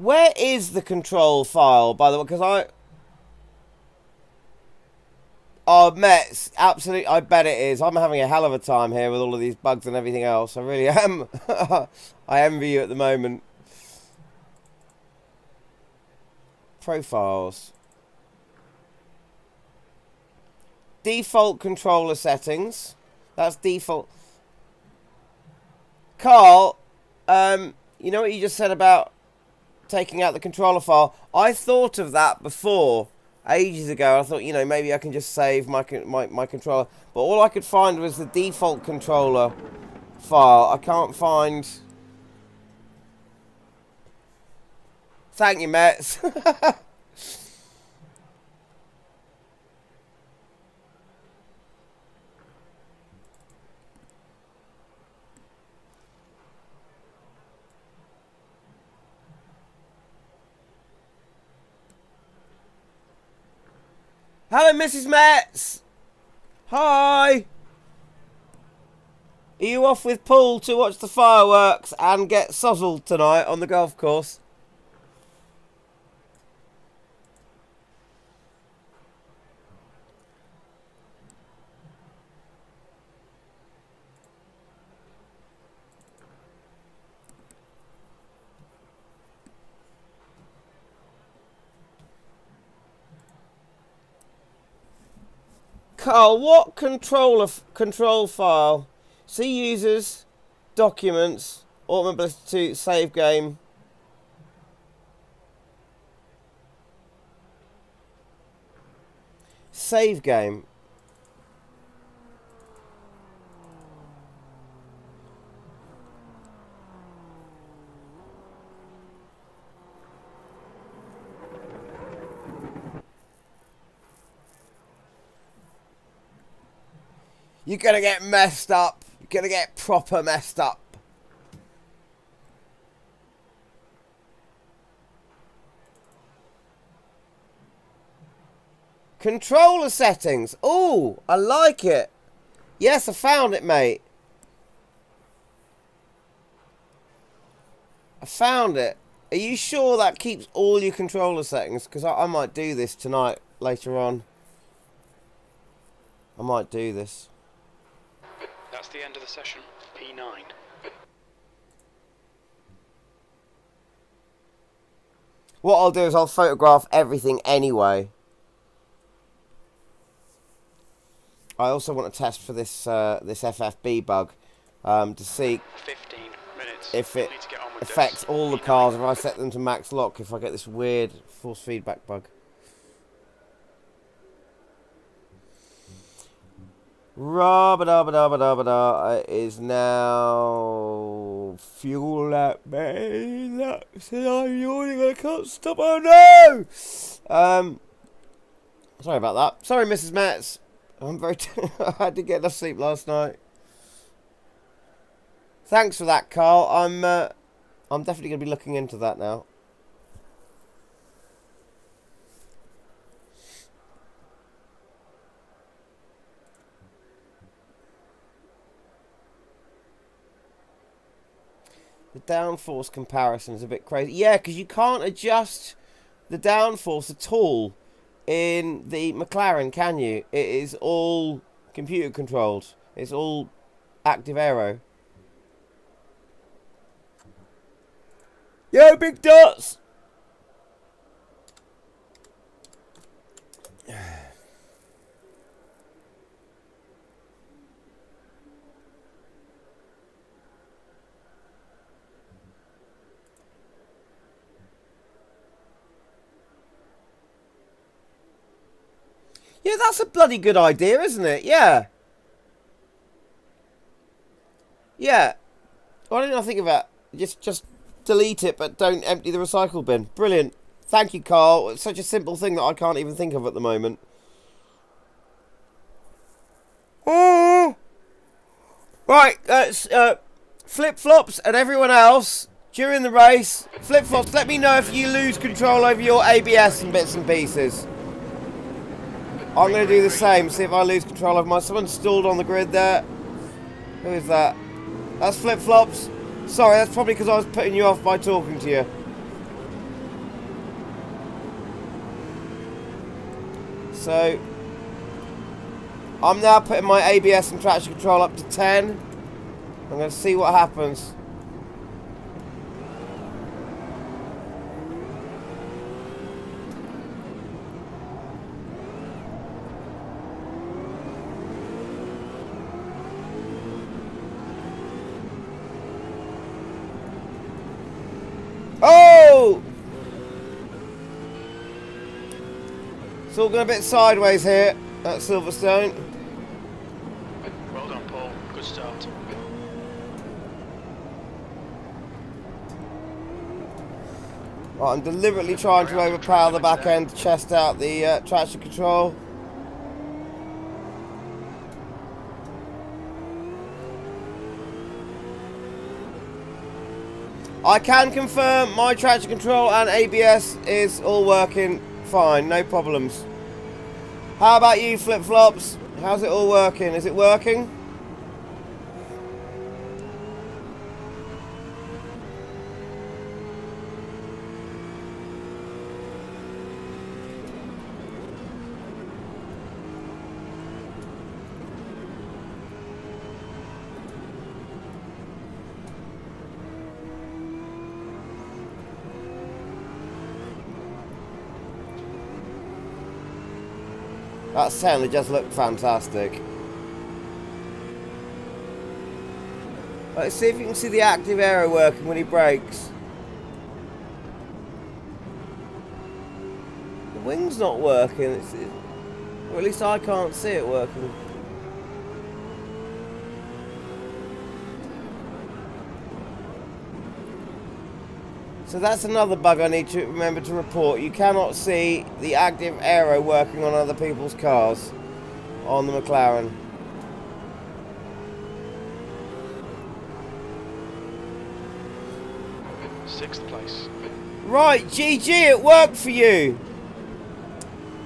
Where is the control file, by the way? Because I... Oh, Mets, absolutely, I bet it is. I'm having a hell of a time here with all of these bugs and everything else. I really am. I envy you at the moment. Profiles. Default controller settings. That's default. Carl, you know what you just said about taking out the controller file? I thought of that before, ages ago. I thought, you know, maybe I can just save my controller. But all I could find was the default controller file. I can't find... Thank you, Mets. Hello, Mrs. Metz. Hi. Are you off with Paul to watch the fireworks and get sozzled tonight on the golf course? Carl, what control file? See users, documents, Automobilista 2, save game. Save game. You're gonna get messed up. You're gonna get proper messed up. Controller settings. Ooh, I like it. Yes, I found it, mate. I found it. Are you sure that keeps all your controller settings? Because I might do this tonight, later on. I might do this. That's the end of the session. P9. What I'll do is I'll photograph everything anyway. I also want to test for this this FFB bug to see 15 minutes. if it affects all the cars if I set them to max lock, if I get this weird force feedback bug. Rabba-dabba-dabba-dabba-da is now fuel at me. That's it, I'm yawning, I can't stop. Oh no! Sorry about that. Sorry, Mrs. Metz. I'm very I had to get enough sleep last night. Thanks for that, Carl. I'm definitely gonna be looking into that now. The downforce comparison is a bit crazy. Yeah, because you can't adjust the downforce at all in the McLaren, can you? It is all computer controlled. It's all active aero. Yo, big dots! Yeah, that's a bloody good idea, isn't it? Yeah. Yeah. Why didn't I think of that? Just delete it, but don't empty the recycle bin. Brilliant. Thank you, Carl. It's such a simple thing that I can't even think of at the moment. Oh. Right, flip-flops and everyone else during the race. Flip-flops, let me know if you lose control over your ABS and bits and pieces. I'm going to do the same, see if I lose control of my... Someone's stalled on the grid there. Who is that? That's Flip-Flops. Sorry, that's probably because I was putting you off by talking to you. So I'm now putting my ABS and traction control up to 10. I'm going to see what happens. Oh! It's all going a bit sideways here at Silverstone. Well done, Paul. Good start. Right, I'm deliberately trying to overpower the back end to chest out the traction control. I can confirm my traction control and ABS is all working fine, no problems. How about you, flip-flops? How's it all working? Is it working? That certainly just looked fantastic. Let's see if you can see the active aero working when he brakes. The wing's not working, or at least I can't see it working. So that's another bug I need to remember to report. You cannot see the active aero working on other people's cars on the McLaren. Sixth place. Right, GG, it worked for you.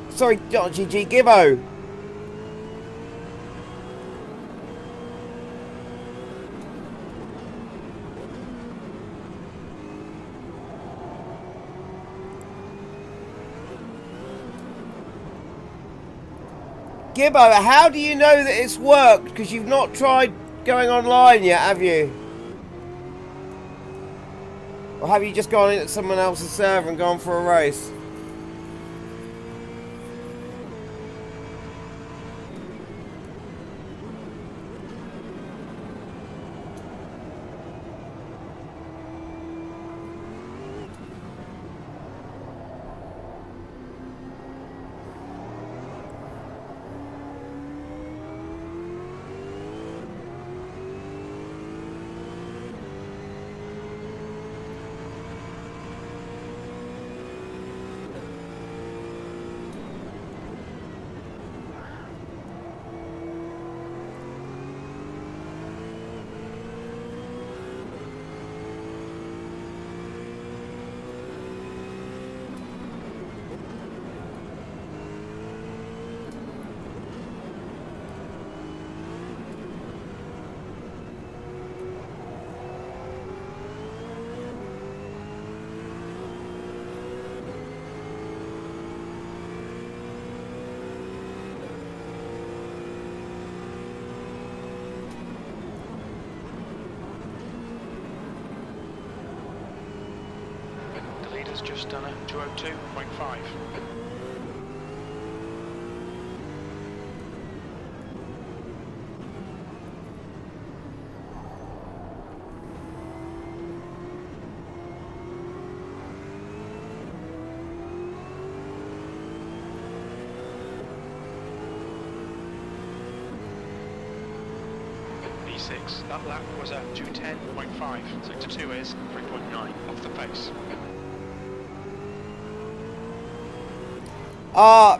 Sorry, not GG, Gibbo. Gibbo, how do you know that it's worked? Because you've not tried going online yet, have you? Or have you just gone into someone else's server and gone for a race? Just done a 202.5. E6, that lap was a 210.5. Sector 2 is 3.9 off the pace.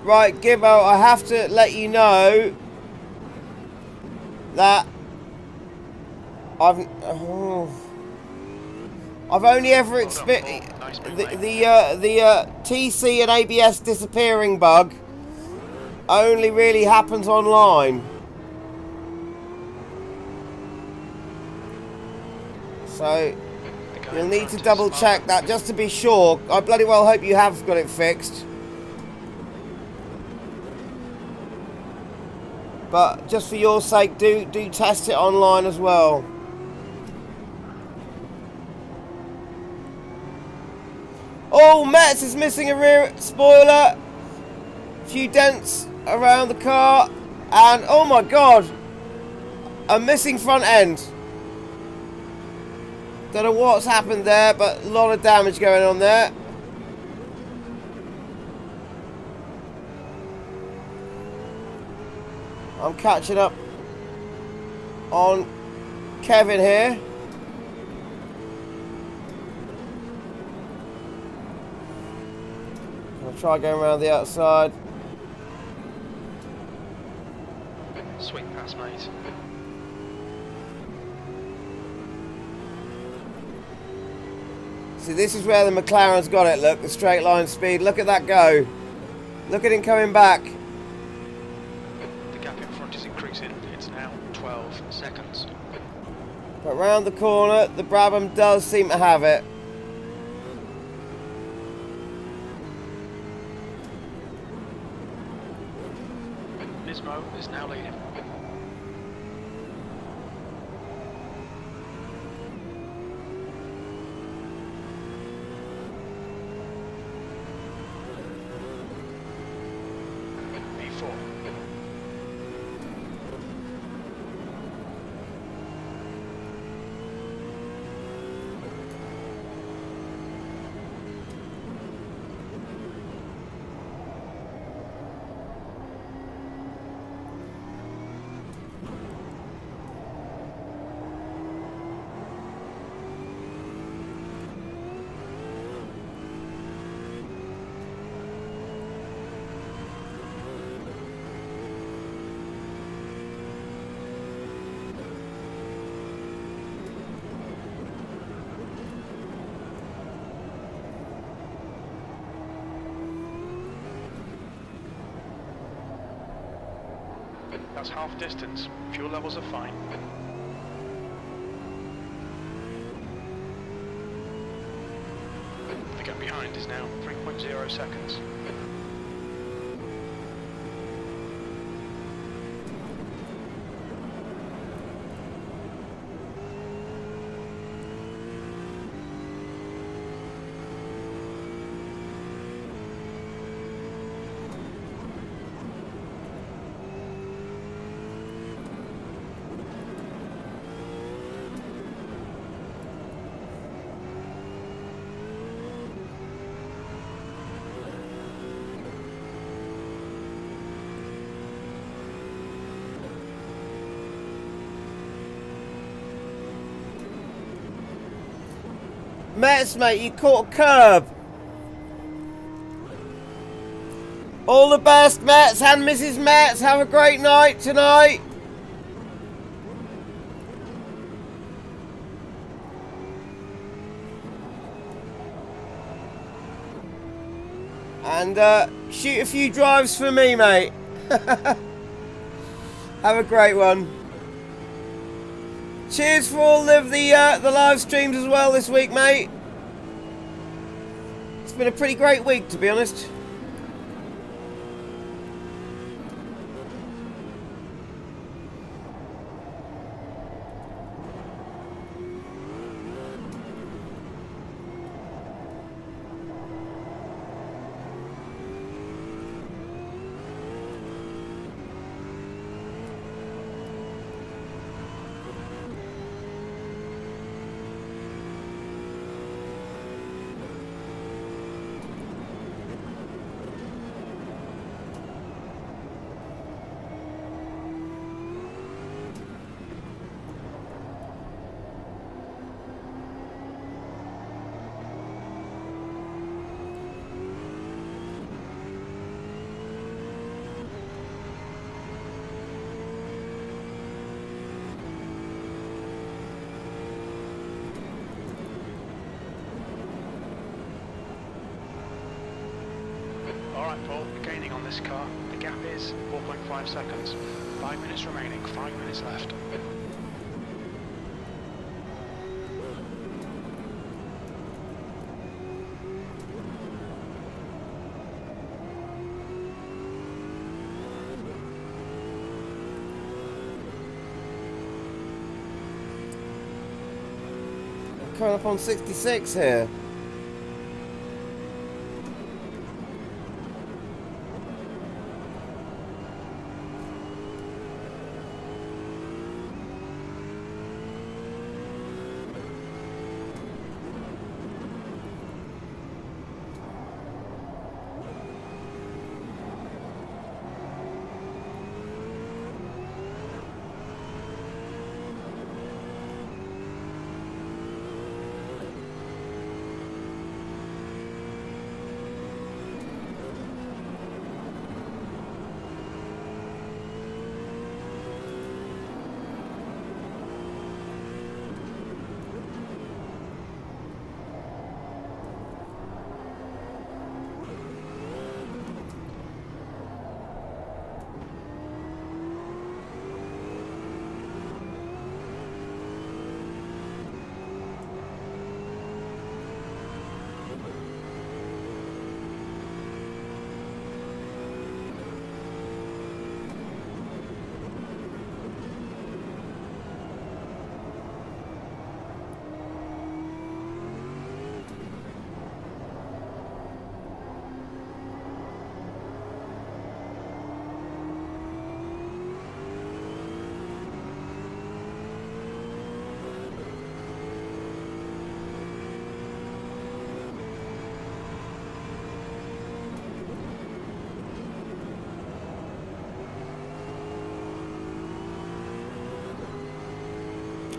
Right, Gibbo, I have to let you know that I've only ever experienced the TC and ABS disappearing bug only really happens online. So you'll need to double check that just to be sure. I bloody well hope you have got it fixed. but just for your sake, do test it online as well. Oh, Metz is missing a rear spoiler. A few dents around the car. And, oh my God, a missing front end. Don't know what's happened there, but a lot of damage going on there. I'm catching up on Kevin here. I'll try going around the outside. Sweet pass, mate. See, this is where the McLaren's got it, look, the straight line speed. Look at that go. Look at him coming back. The gap in front is increasing. It's now 12 seconds. But round the corner, the Brabham does seem to have it. Nismo is now leading. V4. That's half distance. Fuel levels are fine. The gap behind is now 3.0 seconds. Metz, mate, you caught a curb. All the best, Metz and Mrs. Metz. Have a great night tonight. And shoot a few drives for me, mate. Have a great one. Cheers for all of the live streams as well this week, mate. It's been a pretty great week, to be honest. Alright Paul, gaining on this car. The gap is 4.5 seconds. 5 minutes remaining, 5 minutes left. coming up on 66 here.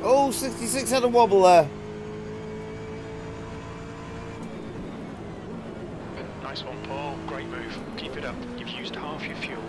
Oh, 66 had a wobble there. Nice one, Paul. Great move. Keep it up. You've used half your fuel.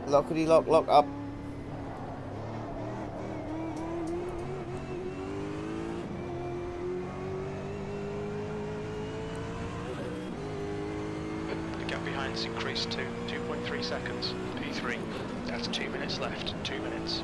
Lockety lock, lock up. The gap behind's increased to 2.3 seconds. P3. That's 2 minutes left. 2 minutes.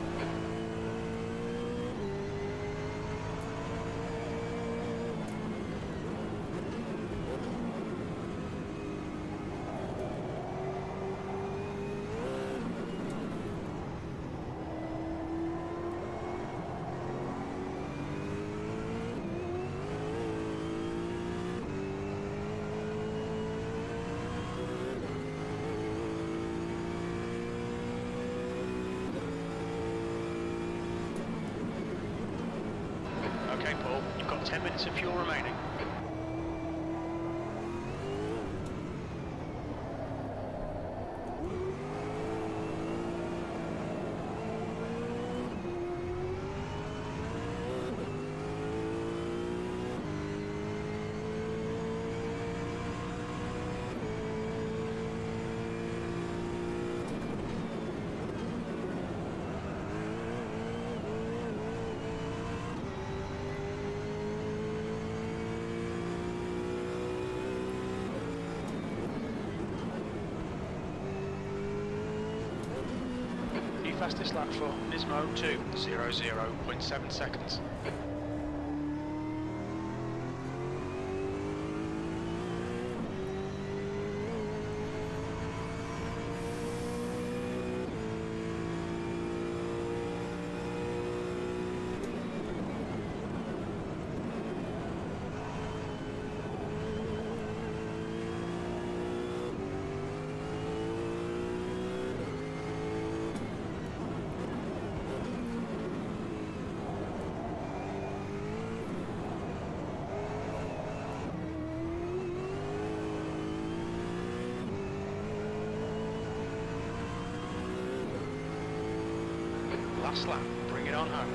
Okay, Paul, you've got 10 minutes of fuel remaining. Fastest lap for Nismo 2, 0.7 seconds. Last lap, bring it on home.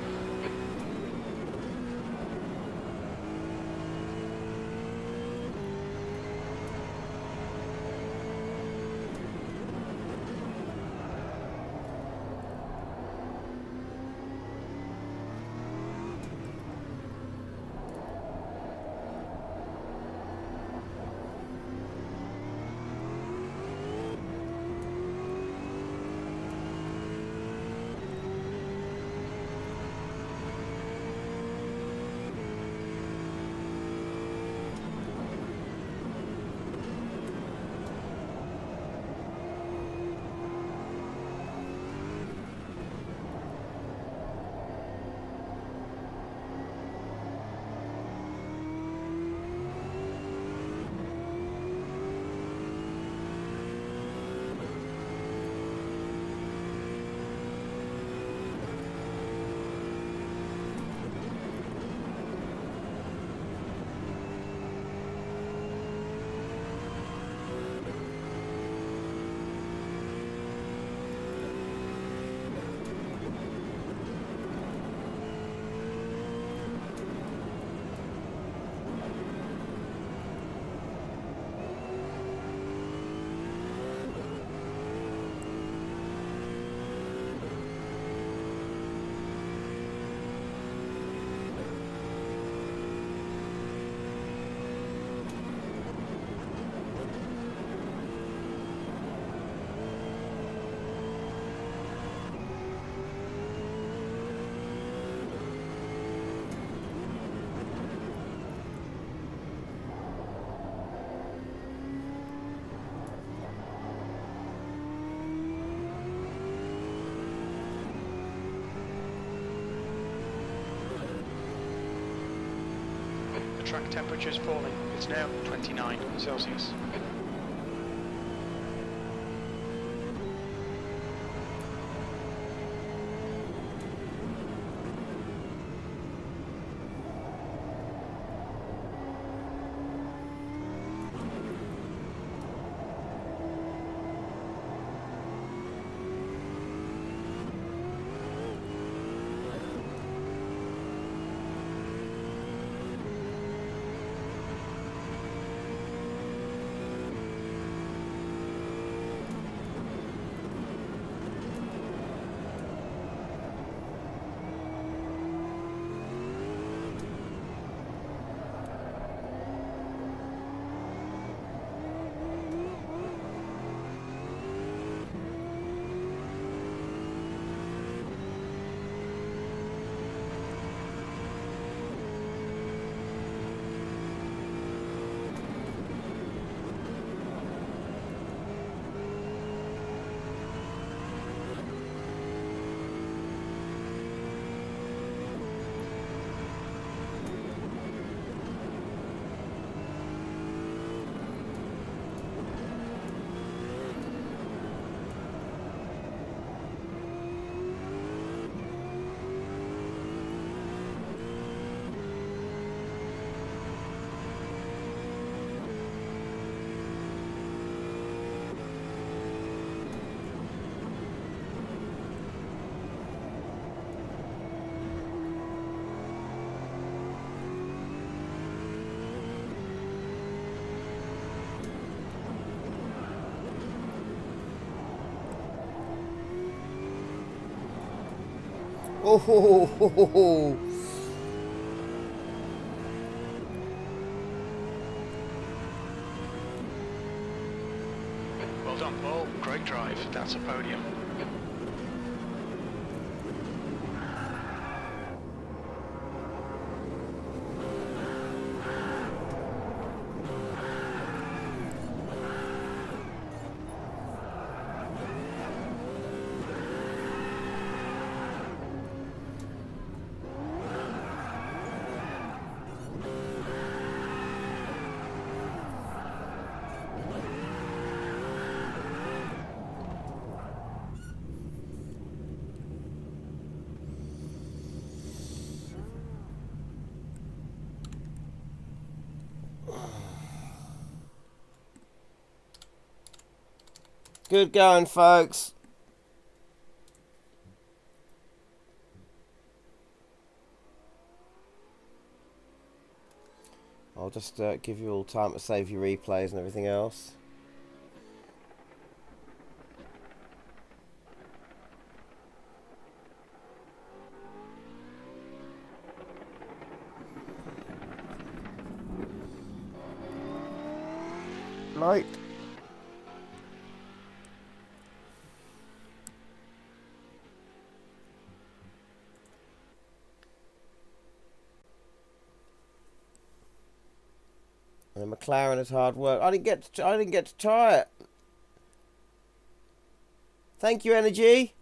track temperature is falling. It's now 29 Celsius. Oh, ho, ho, ho, ho. Well done, Paul. Great drive. That's a podium. Good going, folks. I'll just give you all time to save your replays and everything else. Light. And McLaren is hard work. I didn't get to try it. Thank you, Energy.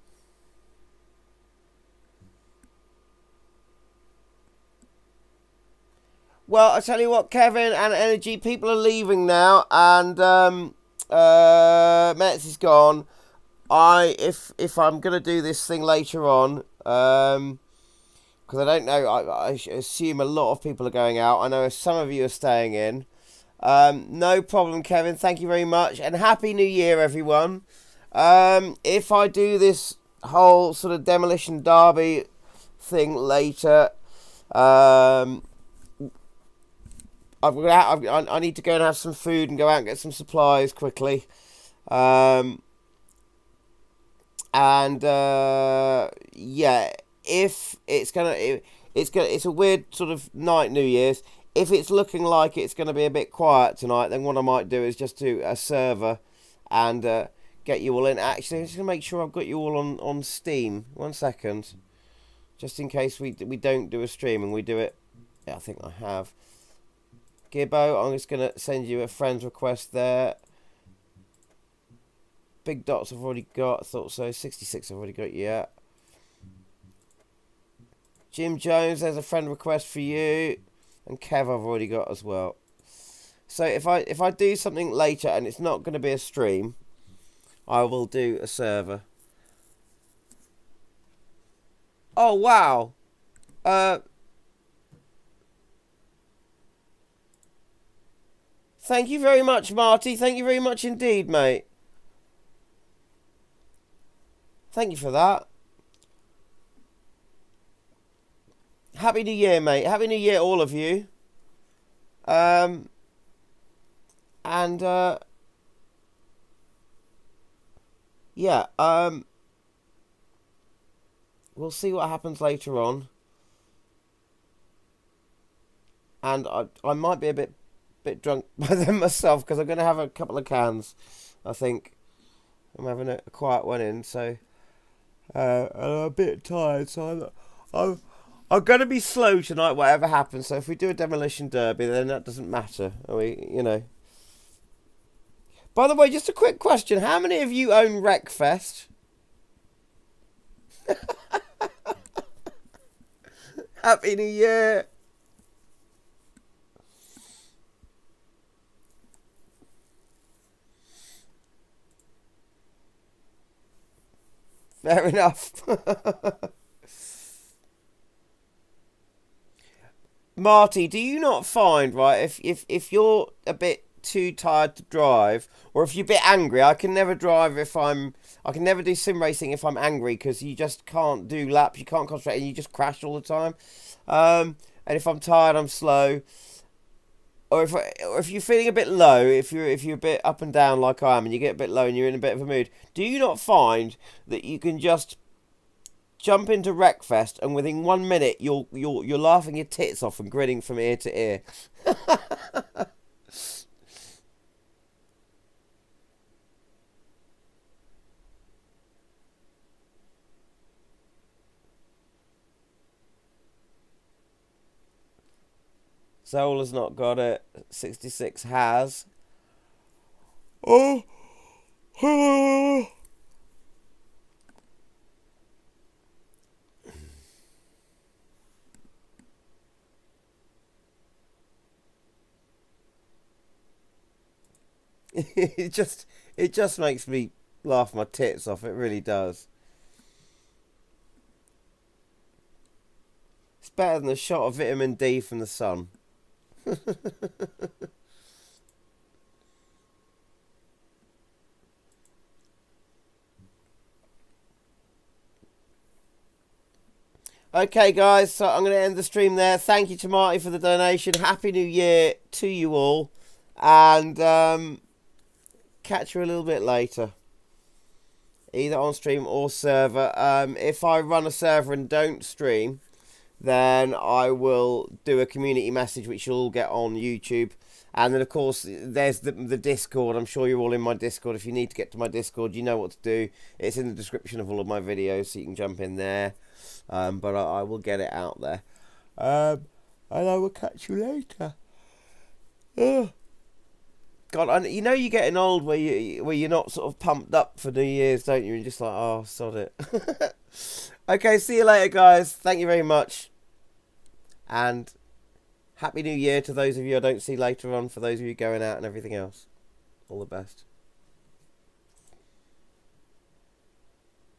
Well, I tell you what, Kevin and Energy, people are leaving now, and Metz is gone. If I'm gonna do this thing later on, because I don't know, I assume a lot of people are going out. I know some of you are staying in. No problem, Kevin. Thank you very much, and Happy New Year, everyone. If I do this whole sort of demolition derby thing later, I need to go and have some food and go out and get some supplies quickly. Yeah, if it's a weird sort of night, New Year's. If it's looking like it's going to be a bit quiet tonight, then what I might do is just do a server and get you all in. Actually, I'm just going to make sure I've got you all on Steam. 1 second. Just in case we don't do a stream and we do it. Yeah, I think I have. Gibbo, I'm just going to send you a friend's request there. Big Dots I've already got. I thought so. 66 I've already got, yeah. Jim Jones, there's a friend request for you. And Kev I've already got as well. So if I do something later and it's not going to be a stream, I will do a server. Oh wow. Thank you very much, Marty. Thank you very much indeed, mate. Thank you for that. Happy New Year, mate. Happy New Year, all of you. Yeah, we'll see what happens later on. And I might be a bit drunk by then myself, because I'm going to have a couple of cans, I think. I'm having a quiet one in, so I'm a bit tired, so I'm going to be slow tonight, whatever happens. So if we do a demolition derby, then that doesn't matter. You know. By the way, just a quick question: how many of you own Wreckfest? Happy New Year! Fair enough. Marty, do you not find, right, if you're a bit too tired to drive, or if you're a bit angry, I can never drive I can never do sim racing if I'm angry, because you just can't do laps, you can't concentrate, and you just crash all the time. And if I'm tired, I'm slow. Or if you're feeling a bit low, if you're a bit up and down like I am, and you get a bit low and you're in a bit of a mood, do you not find that you can just jump into Wreckfest and within 1 minute you're laughing your tits off and grinning from ear to ear? Soul has not got it. 66 has. Oh. it just makes me laugh my tits off. It really does. It's better than a shot of vitamin D from the sun. Okay, guys, so I'm going to end the stream there. Thank you to Marty for the donation. Happy New Year to you all. And catch you a little bit later. Either on stream or server. If I run a server and don't stream, then I will do a community message which you'll all get on YouTube. And then, of course, there's the Discord. I'm sure you're all in my Discord. If you need to get to my Discord, you know what to do. It's in the description of all of my videos, so you can jump in there. But I will get it out there. And I will catch you later. God, you know you're getting old where you're not sort of pumped up for New Year's, don't you? You're just like, oh, sod it. Okay, see you later, guys. Thank you very much. And Happy New Year to those of you I don't see later on, for those of you going out and everything else. All the best.